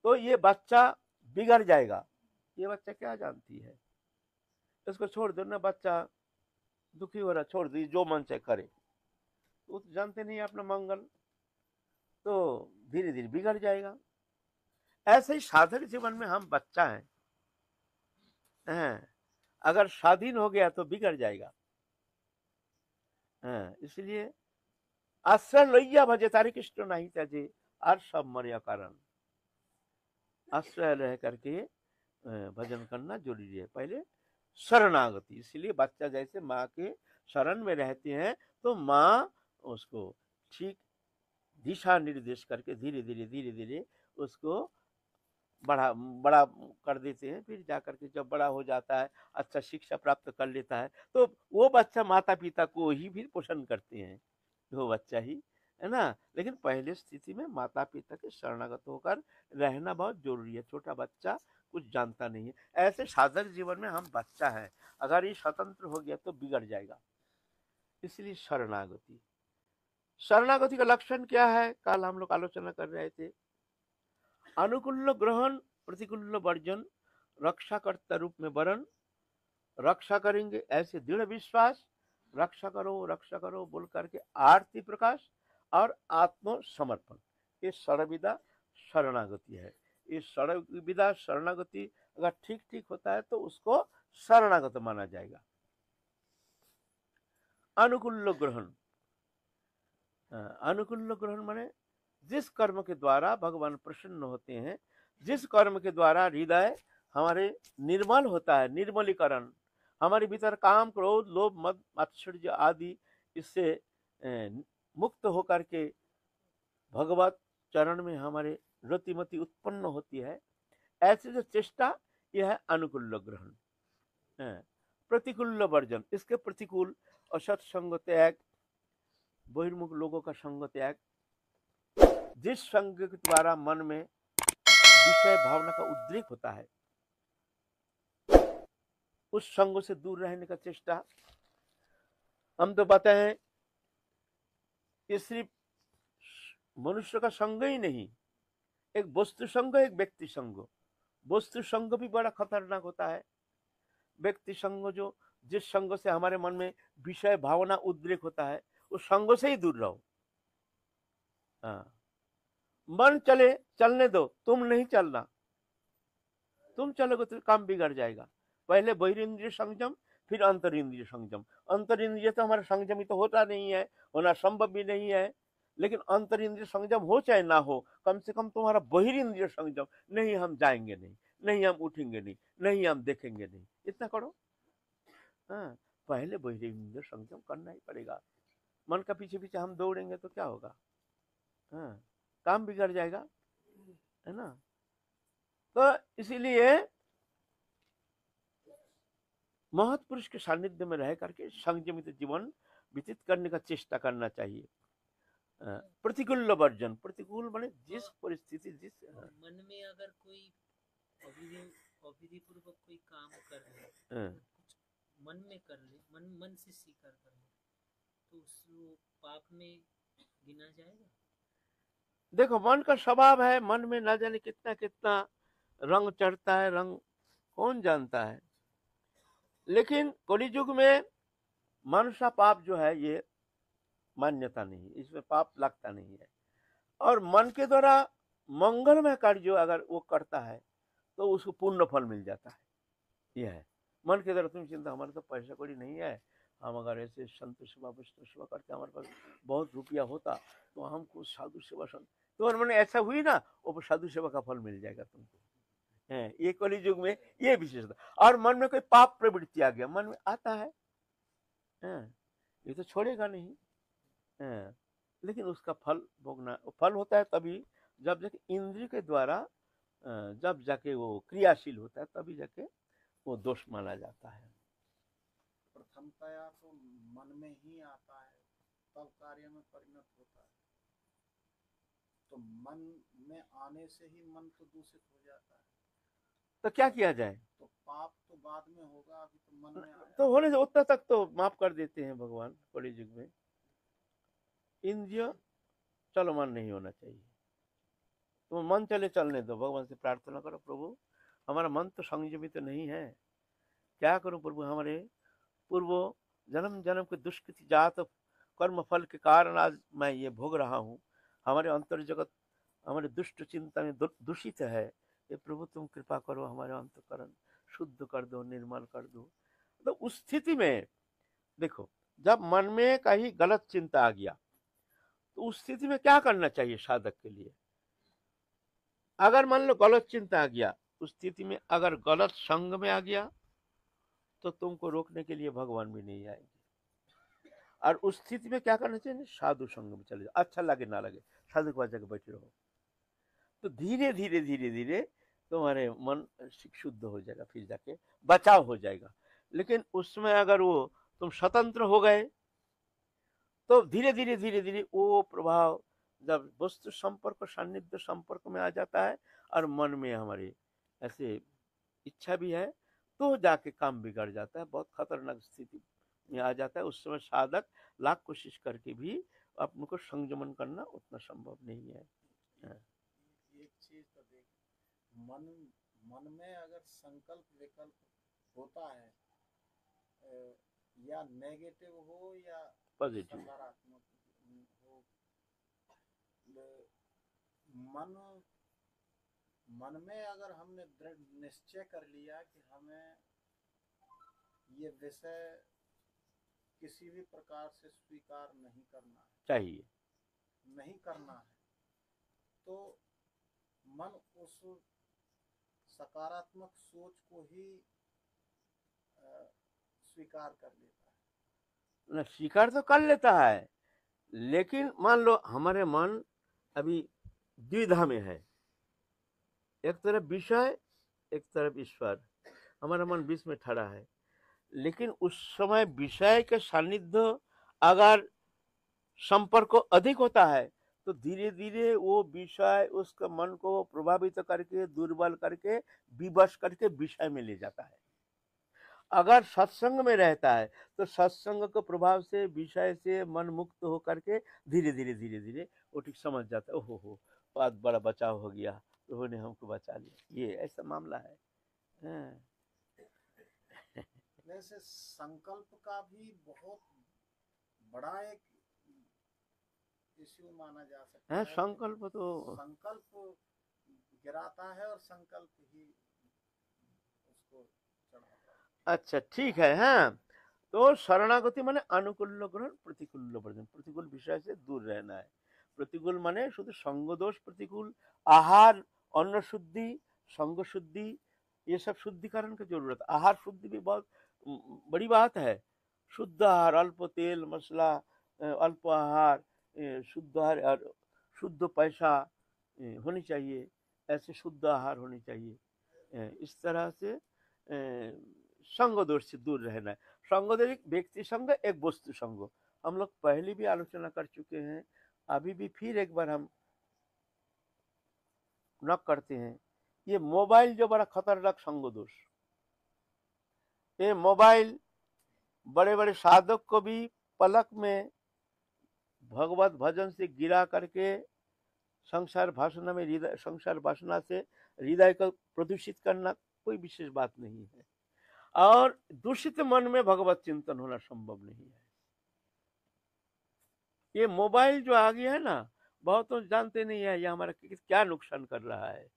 तो ये बच्चा बिगड़ जाएगा। ये बच्चा क्या जानती है, इसको छोड़ दो ना, बच्चा दुखी हो रहा, छोड़ दो, जो मन से करे। वो तो जानते नहीं अपना मंगल, तो धीरे धीरे बिगड़ जाएगा। ऐसे ही साधक जीवन में हम बच्चा हैं, अगर स्वाधीन हो गया तो बिगड़ जाएगा। इसलिए आश्रय लैया भजे तारी कृष्ण नहीं त्याजे और सब मर्या कारण। आश्रय रह करके भजन करना जरूरी है। पहले शरणागति, इसलिए बच्चा जैसे माँ के शरण में रहते हैं तो माँ उसको ठीक दिशा निर्देश करके धीरे धीरे उसको बड़ा कर देते हैं। फिर जाकर के जब बड़ा हो जाता है, अच्छा शिक्षा प्राप्त कर लेता है, तो वो बच्चा माता पिता को ही भी पोषण करते हैं, वो बच्चा ही, है ना। लेकिन पहले स्थिति में माता पिता के शरणागत होकर रहना बहुत जरूरी है। छोटा बच्चा कुछ जानता नहीं है। ऐसे साधक जीवन में हम बच्चा है, अगर ये स्वतंत्र हो गया तो बिगड़ जाएगा। इसलिए शरणागति का लक्षण क्या है, कल हम लोग आलोचना कर रहे थे। अनुकूल ग्रहण, प्रतिकूल वर्जन, रक्षा कर्ता रूप में वरण, रक्षा करेंगे ऐसे दृढ़ विश्वास, रक्षा करो बोल करके आरती प्रकाश और आत्म समर्पण, ये सर्वविदा शरणागति है। ये सर्वविदा शरणागति अगर ठीक ठीक होता है तो उसको शरणागत माना जाएगा। अनुकूल ग्रहण, अनुकूल ग्रहण माने जिस कर्म के द्वारा भगवान प्रसन्न होते हैं, जिस कर्म के द्वारा हृदय हमारे निर्मल होता है, निर्मलीकरण, हमारे भीतर काम क्रोध लोभ मद मात्सर्य आदि इससे मुक्त होकर के भगवत चरण में हमारे रतिमति उत्पन्न होती है, ऐसी जो चेष्टा यह है अनुकूल ग्रहण। प्रतिकूल वर्जन, इसके प्रतिकूल असत संग त्याग, बहिर्मुख लोगों का संग त्याग, जिस संग के द्वारा मन में विषय भावना का उद्रेक होता है उस संग से दूर रहने का चेष्टा। हम तो पता है ये सिर्फ मनुष्य का संग ही नहीं, एक वस्तु संग, एक व्यक्ति संग। वस्तु संग भी बड़ा खतरनाक होता है। व्यक्ति संग जो जिस संग से हमारे मन में विषय भावना उद्रेक होता है उस संग से ही दूर रहो। मन चले चलने दो, तुम नहीं चलना, तुम चलोगे तो काम बिगड़ जाएगा। पहले बहिरेंद्रिय संयम फिर अंतर इंद्रिय संयम। अंतर इंद्रिय तो हमारा संयम ही तो होता नहीं है, होना संभव भी नहीं है, लेकिन अंतर इंद्रिय संयम हो चाहे ना हो, कम से कम तुम्हारा बहिरेंद्रिय संयम, नहीं हम जाएंगे नहीं, नहीं हम उठेंगे नहीं, नहीं हम देखेंगे नहीं, इतना करो। पहले बहिरेंद्रिय संयम करना ही पड़ेगा। मन का पीछे पीछे हम दौड़ेंगे तो क्या होगा? काम बिगड़ जाएगा, है ना। तो इसीलिए महत्पुरुष के सानिध्य में रह करके संयमित जीवन व्यतीत करने का चेष्टा करना चाहिए। प्रतिकूल वर्जन, प्रतिकूल माने जिस परिस्थिति, जिस मन में अगर कोई अविधि पूर्वक कोई काम कर ले, कुछ मन में कर ले, मन से स्वीकार कर ले, तो उसको पाप में गिना जाएगा। देखो मन का स्वभाव है, मन में ना जाने कितना कितना रंग चढ़ता है, रंग कौन जानता है। लेकिन कलियुग में मनुष्य पाप जो है ये मान्यता नहीं, इसमें पाप लगता नहीं है। और मन के द्वारा मंगलमय कार्य जो अगर वो करता है तो उसको पूर्ण फल मिल जाता है। यह है मन के द्वारा। तुम चिंता, हमारे तो पैसा कौड़ी नहीं है, हम अगर ऐसे संत सेवा वैष्णव सेवा करते हमारे पास बहुत रुपया होता तो हमको साधु सेवा संत, तो मन ऐसा हुई ना, वो साधु सेवा का फल मिल जाएगा तुमको। ये कलियुग में ये विशेषता। और मन में कोई पाप प्रवृत्ति आ गया, मन में आता है, ये तो छोड़ेगा नहीं, लेकिन उसका फल भोगना। फल होता है तभी जब जाके इंद्रिय के द्वारा जब जाके वो क्रियाशील होता है, तभी जाके वो दोष माना जाता है। प्रथमतया तो मन में ही आता है, तब कार्य में परिणत होता है। तो मन में आने से ही मन तो दूषित हो जाता है। तो क्या किया जाए? तो पाप तो बाद में होगा, अभी तो मन में आया। तो होने से उतना तक तो माफ कर देते हैं भगवान कलियुग में। इंद्रिय चलो मन नहीं होना चाहिए, तुम मन चले चलने दो। भगवान से प्रार्थना करो, प्रभु हमारा मन तो संयमित तो नहीं है, क्या करूं प्रभु, हमारे पूर्व जन्म जन्म के दुष्कृति जात कर्म फल के कारण आज मैं ये भोग रहा हूँ। हमारे अंतर जगत हमारे दुष्ट चिंता में दूषित है, ये प्रभु तुम कृपा करो, हमारे अंतकरण शुद्ध कर दो, निर्मल कर दो। तो उस स्थिति में देखो, जब मन में कहीं गलत चिंता आ गया तो उस स्थिति में क्या करना चाहिए साधक के लिए? अगर मान लो गलत चिंता आ गया, उस स्थिति में अगर गलत संग में आ गया तो तुमको रोकने के लिए भगवान भी नहीं आएंगे। और उस स्थिति में क्या करना चाहिए? साधु संग में चले जाओ, अच्छा लगे ना लगे, साधु के पास जाके बैठे रहो। तो धीरे धीरे धीरे धीरे तुम्हारे मन शुद्ध हो जाएगा, फिर जाके बचाव हो जाएगा। लेकिन उसमें अगर वो तुम स्वतंत्र हो गए तो धीरे धीरे धीरे धीरे वो प्रभाव जब वस्तु संपर्क सान्निध्य संपर्क में आ जाता है और मन में हमारे ऐसे इच्छा भी है तो जाके काम बिगड़ जाता है, बहुत खतरनाक स्थिति में आ जाता है। उस समय साधक लाख कोशिश करके भी अपने को संयमन करना उतना संभव नहीं है। एक चीज तो देख, मन में अगर संकल्प विकल्प होता है या नेगेटिव हो या पॉजिटिव। सकारात्मक हो, मन मन में अगर हमने दृढ़ निश्चय कर लिया कि हमें ये विषय किसी भी प्रकार से स्वीकार नहीं करना है, चाहिए नहीं करना है, तो मन उस सकारात्मक सोच को ही स्वीकार कर लेता है। न, स्वीकार तो कर लेता है, लेकिन मान लो हमारे मन अभी द्विधा में है, एक तरफ विषय एक तरफ ईश्वर, हमारा मन बीच में खड़ा है। लेकिन उस समय विषय के सानिध्य अगर संपर्क अधिक होता है तो धीरे धीरे वो विषय उसका मन को प्रभावित करके दुर्बल करके विवश करके विषय में ले जाता है। अगर सत्संग में रहता है तो सत्संग के प्रभाव से विषय से मन मुक्त होकर के धीरे धीरे वो ठीक समझ जाता है, ओहो हो बहुत बड़ा बचाव हो गया, प्रभु ने हमको बचा लिया, ये ऐसा मामला है। वैसे संकल्प का भी बहुत बड़ा एक इश्यू माना जा सकता है। संकल्प तो संकल्प गिराता है और संकल्प ही उसको चढ़ाता है। अच्छा ठीक है। हाँ, तो शरणागति माने अनुकूल ग्रहण प्रतिकूल वर्जन, प्रतिकूल विषय से दूर रहना है। प्रतिकूल माने शुद्ध संग दोष प्रतिकूल, आहार अन्न शुद्धि संग शुद्धि, ये सब शुद्धिकरण की जरूरत। आहार शुद्धि भी बहुत बड़ी बात है। शुद्ध आहार, अल्प तेल मसला, अल्प आहार, शुद्ध आहार और शुद्ध पैसा होनी चाहिए, ऐसे शुद्ध आहार होनी चाहिए। इस तरह से संग दोष से दूर रहना है। संग दोष एक व्यक्ति संग एक वस्तु संग, हम लोग पहले भी आलोचना कर चुके हैं, अभी भी फिर एक बार हम न करते हैं। ये मोबाइल जो बड़ा खतरनाक संग दोष, ये मोबाइल बड़े बड़े साधक को भी पलक में भगवत भजन से गिरा करके संसार भाषण में हृदय, संसार वासना से हृदय को प्रदूषित करना कोई विशेष बात नहीं है, और दूषित मन में भगवत चिंतन होना संभव नहीं है। ये मोबाइल जो आ गया है ना, बहुत तो जानते नहीं है ये हमारा क्या नुकसान कर रहा है।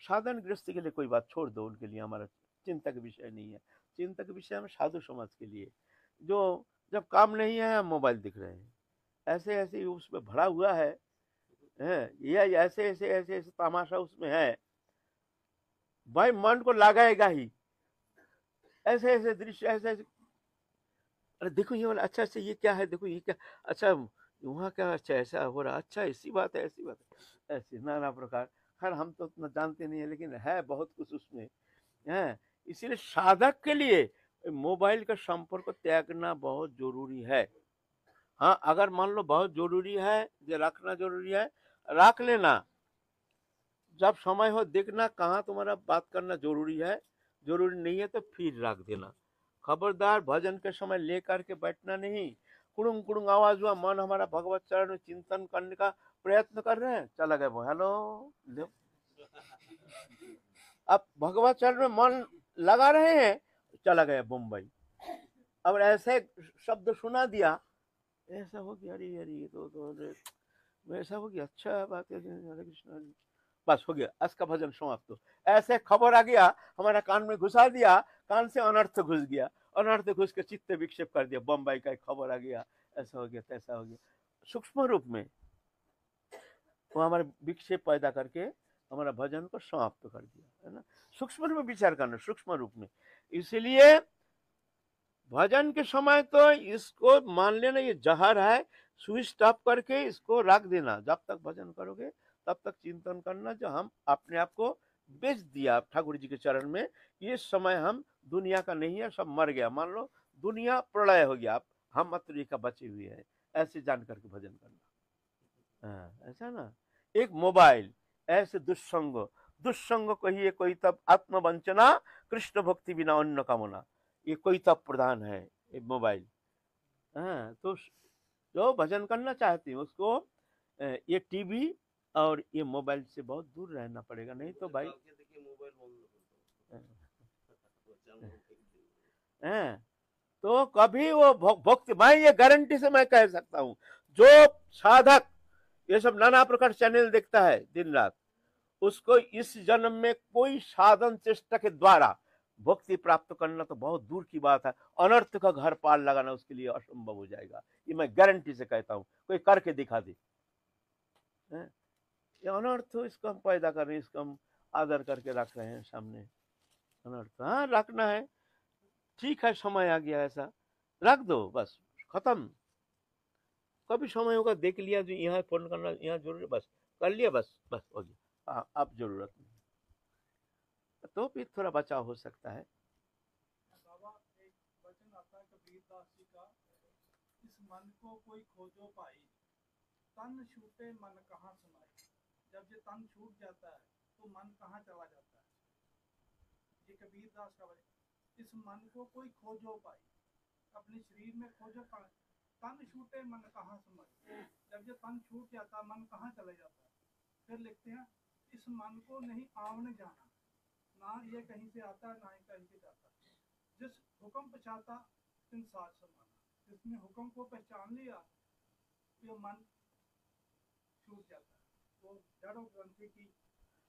साधन गृहस्थी के लिए कोई बात छोड़ दो, उनके लिए हमारा चिंता का विषय नहीं है। चिंता का विषय हम साधु समाज के लिए, जो जब काम नहीं है हम मोबाइल दिख रहे हैं, ऐसे ऐसे उसमें भरा हुआ है, ये ऐसे ऐसे ऐसे ऐसे तमाशा उसमें है, भाई मन को लगाएगा ही। ऐसे ऐसे दृश्य, ऐसे ऐसे, अरे देखो ये वाला, अच्छा अच्छा ये क्या है, देखो ये क्या, अच्छा वहाँ क्या, अच्छा ऐसा हो रहा, अच्छा ऐसी बात है, ऐसी बात है, ऐसे नाना प्रकार। खैर हम तो उतना जानते नहीं है, लेकिन है बहुत कुछ उसमें है। इसीलिए साधक के लिए मोबाइल का संपर्क त्यागना बहुत जरूरी है। हाँ, अगर मान लो बहुत जरूरी है, ये रखना जरूरी है, रख लेना। जब समय हो देखना कहाँ तुम्हारा बात करना जरूरी है, जरूरी नहीं है तो फिर रख देना। खबरदार भजन के समय लेकर के बैठना नहीं। कुड़ुंग कुड़ुंग आवाज हुआ, मन हमारा भगवत चरण में चिंतन करने का प्रयत्न कर रहे हैं, चला गया वो, हेलो ले। अब भगवत चरण में मन लगा रहे हैं, चला गया मुंबई। अब ऐसे शब्द सुना दिया, ऐसा हो गया, अरे अरे तो ऐसा हो गया, अच्छा बात है, हरे कृष्ण, बस हो गया, आज का भजन समाप्त। ऐसे खबर आ गया, हमारा कान में घुसा दिया, कान से अनर्थ घुस गया, अनर्थ घुस के चित्त विक्षेप कर दिया, बम्बई का एक खबर आ गया, ऐसा हो गया तैसा हो गया। सूक्ष्म रूप में वो हमारे विक्षेप पैदा करके हमारा भजन को समाप्त कर दिया, है ना। सूक्ष्म रूप में विचार करना, सूक्ष्म रूप में। इसलिए भजन के समय तो इसको मान लेना ये जहर है, स्विच ऑफ करके इसको रख देना। जब तक भजन करोगे तब तक चिंतन करना, जो हम अपने आप को बेच दिया ठाकुर जी के चरण में, ये समय हम दुनिया का नहीं है, सब मर गया। मान लो दुनिया प्रलय हो गया, हम मात्र का बचे हुए हैं, ऐसे जान करके भजन करना। ऐसा ना, एक मोबाइल ऐसे दुष्संग, दुष्संग कहिए कोई तब आत्मवंचना, कृष्ण भक्ति बिना अन्य कामना, ये कोई तब प्रधान है ये मोबाइल। तो जो भजन करना चाहते हैं उसको ये टीवी और ये मोबाइल से बहुत दूर रहना पड़ेगा, नहीं तो भाई तो कभी वो भक्ति, मैं ये गारंटी से मैं कह सकता हूँ, जो साधक ये सब नाना प्रकार चैनल देखता है दिन रात, उसको इस जन्म में कोई साधन चेष्टा के द्वारा भक्ति प्राप्त करना तो बहुत दूर की बात है, अनर्थ का घर पार लगाना उसके लिए असंभव हो जाएगा। ये मैं गारंटी से कहता हूँ, कोई करके दिखा दे। ये अनर्थ हो, इसको हम पैदा कर रहे हैं, इसको हम आदर करके रख रहे हैं सामने, अनर्थ। हाँ रखना है, ठीक है, समय आ गया ऐसा, रख दो, बस खत्म। कभी समय होगा देख लिया, जो यहाँ फोन करना यहाँ जरूरी, बस कर लिया, बस बस हो गया, अब जरूरत नहीं, तो फिर थोड़ा बचाव हो सकता है। बाबा एक वचन आता है कबीर दास जी का, इस मन को कोई खोजो पाई, तन छूटे मन कहाँ समाई। जब ये तन छूट जाता है तो मन कहाँ चला जाता है। ये कबीर दास का वचन, इस मन को कोई खोजो पाई, अपने शरीर में खोजो पाई, तन छूटे मन कहाँ समाई। जब ये तन छूट जाता है मन कहाँ चले जाता है। फिर लिखते हैं, इस मन को नहीं आवने जाना, ना ये कहीं से आता ना ही कहीं से जाता, जिस हुक्म पछाता तिन साथ समाना। जिसने हुक्म को पहचान लिया ये मन छूट जाता है, वो जड़ ग्रंथि की।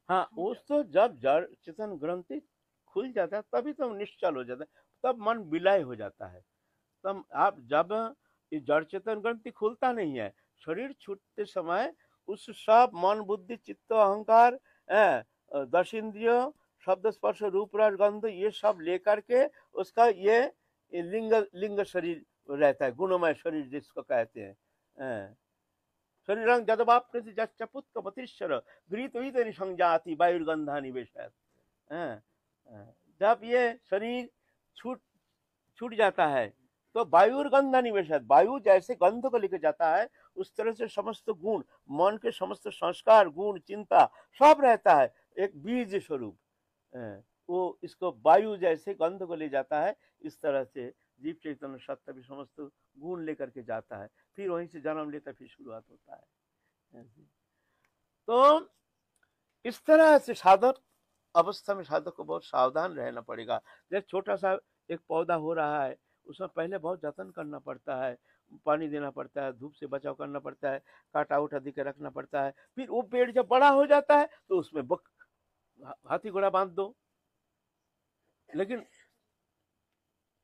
हाँ, उस तो जब जड़ चेतन ग्रंथि खुल जाता है तभी तो निश्चल हो जाता है, तब मन विलय हो जाता है। तब आप जब ये जड़ चेतन ग्रंथि खुलता नहीं है, शरीर छूटते समय उस सब मन बुद्धि चित्त अहंकार दस इंद्रिय शब्द स्पर्श रूप रस गंध ये सब लेकर के उसका ये लिंग शरीर रहता है, गुणमय शरीर जिसको कहते हैं। शरीरं जदवाप्नोति यच्चपुत्कमतिश्चर गृहीत्वैतनि संजाति वायुर्गन्धानि वेशयत्। जब ये शरीर छूट जाता है तो वायुर्गन्धानि वेशयत्, वायु जैसे गंध को लेकर जाता है उस तरह से समस्त गुण, मन के समस्त संस्कार गुण चिंता सब रहता है एक बीज स्वरूप। वो इसको वायु जैसे गंध को ले जाता है, इस तरह से जीव चैतन्य सत्य भी समस्त गुण लेकर के जाता है, फिर वहीं से जन्म लेता, फिर शुरुआत होता है। तो इस तरह से साधक अवस्था में साधक को बहुत सावधान रहना पड़ेगा। जैसे छोटा सा एक पौधा हो रहा है, उसमें पहले बहुत जतन करना पड़ता है, पानी देना पड़ता है, धूप से बचाव करना पड़ता है, काटा उठा दे के रखना पड़ता है। फिर वो पेड़ जब बड़ा हो जाता है तो उसमें हाथी घोड़ा बांध दो, लेकिन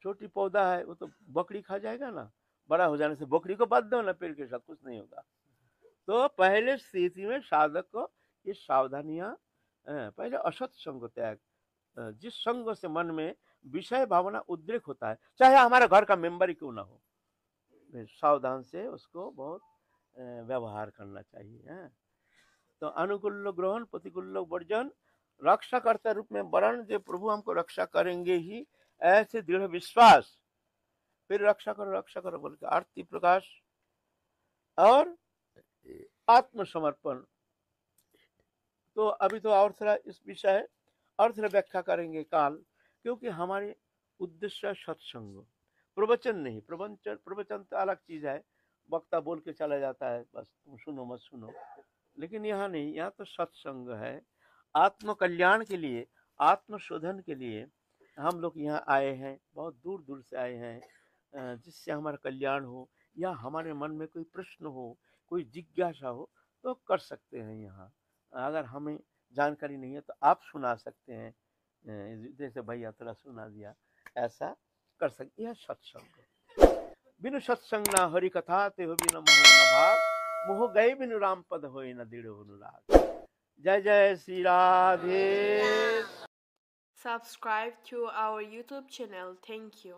छोटी पौधा है वो तो बकरी खा जाएगा ना, बड़ा हो जाने से बकरी को बांध दो ना, पेड़ के साथ कुछ नहीं होगा। तो पहले स्थिति में साधक को ये सावधानियां, पहले असत संग त्याग, जिस संग से मन में विषय भावना उद्रेक होता है, चाहे हमारा घर का मेंबर ही क्यों ना हो, सावधान से उसको बहुत व्यवहार करना चाहिए। तो अनुकूल ग्रहण प्रतिकूल वर्जन, रक्षाकर्ता रूप में वरण, जो प्रभु हमको रक्षा करेंगे ही, ऐसे दृढ़ विश्वास। फिर रक्षा करो बोल के आरती प्रकाश और आत्मसमर्पण। तो अभी तो और थोड़ा इस विषय और थोड़ा व्याख्या करेंगे काल, क्योंकि हमारे उद्देश्य सत्संग, प्रवचन नहीं। प्रवचन तो अलग चीज है, वक्ता बोल के चला जाता है, बस तुम सुनो मत सुनो, लेकिन यहाँ नहीं, यहाँ तो सत्संग है। आत्म कल्याण के लिए, आत्मशोधन के लिए हम लोग यहाँ आए हैं, बहुत दूर दूर से आए हैं, जिससे हमारा कल्याण हो, या हमारे मन में कोई प्रश्न हो, कोई जिज्ञासा हो, तो कर सकते हैं यहाँ। अगर हमें जानकारी नहीं है तो आप सुना सकते हैं, जैसे भैया थोड़ा सुना दिया, ऐसा कर सकते हैं। सत्संग बिनु सत्संग ना हरि कथा ते हो बिनु मोह न भाग, मोह गए बिनु राम पद होए न दृढ़ अनुराग। जय जय Shri Radhe. Subscribe to our YouTube channel. Thank you.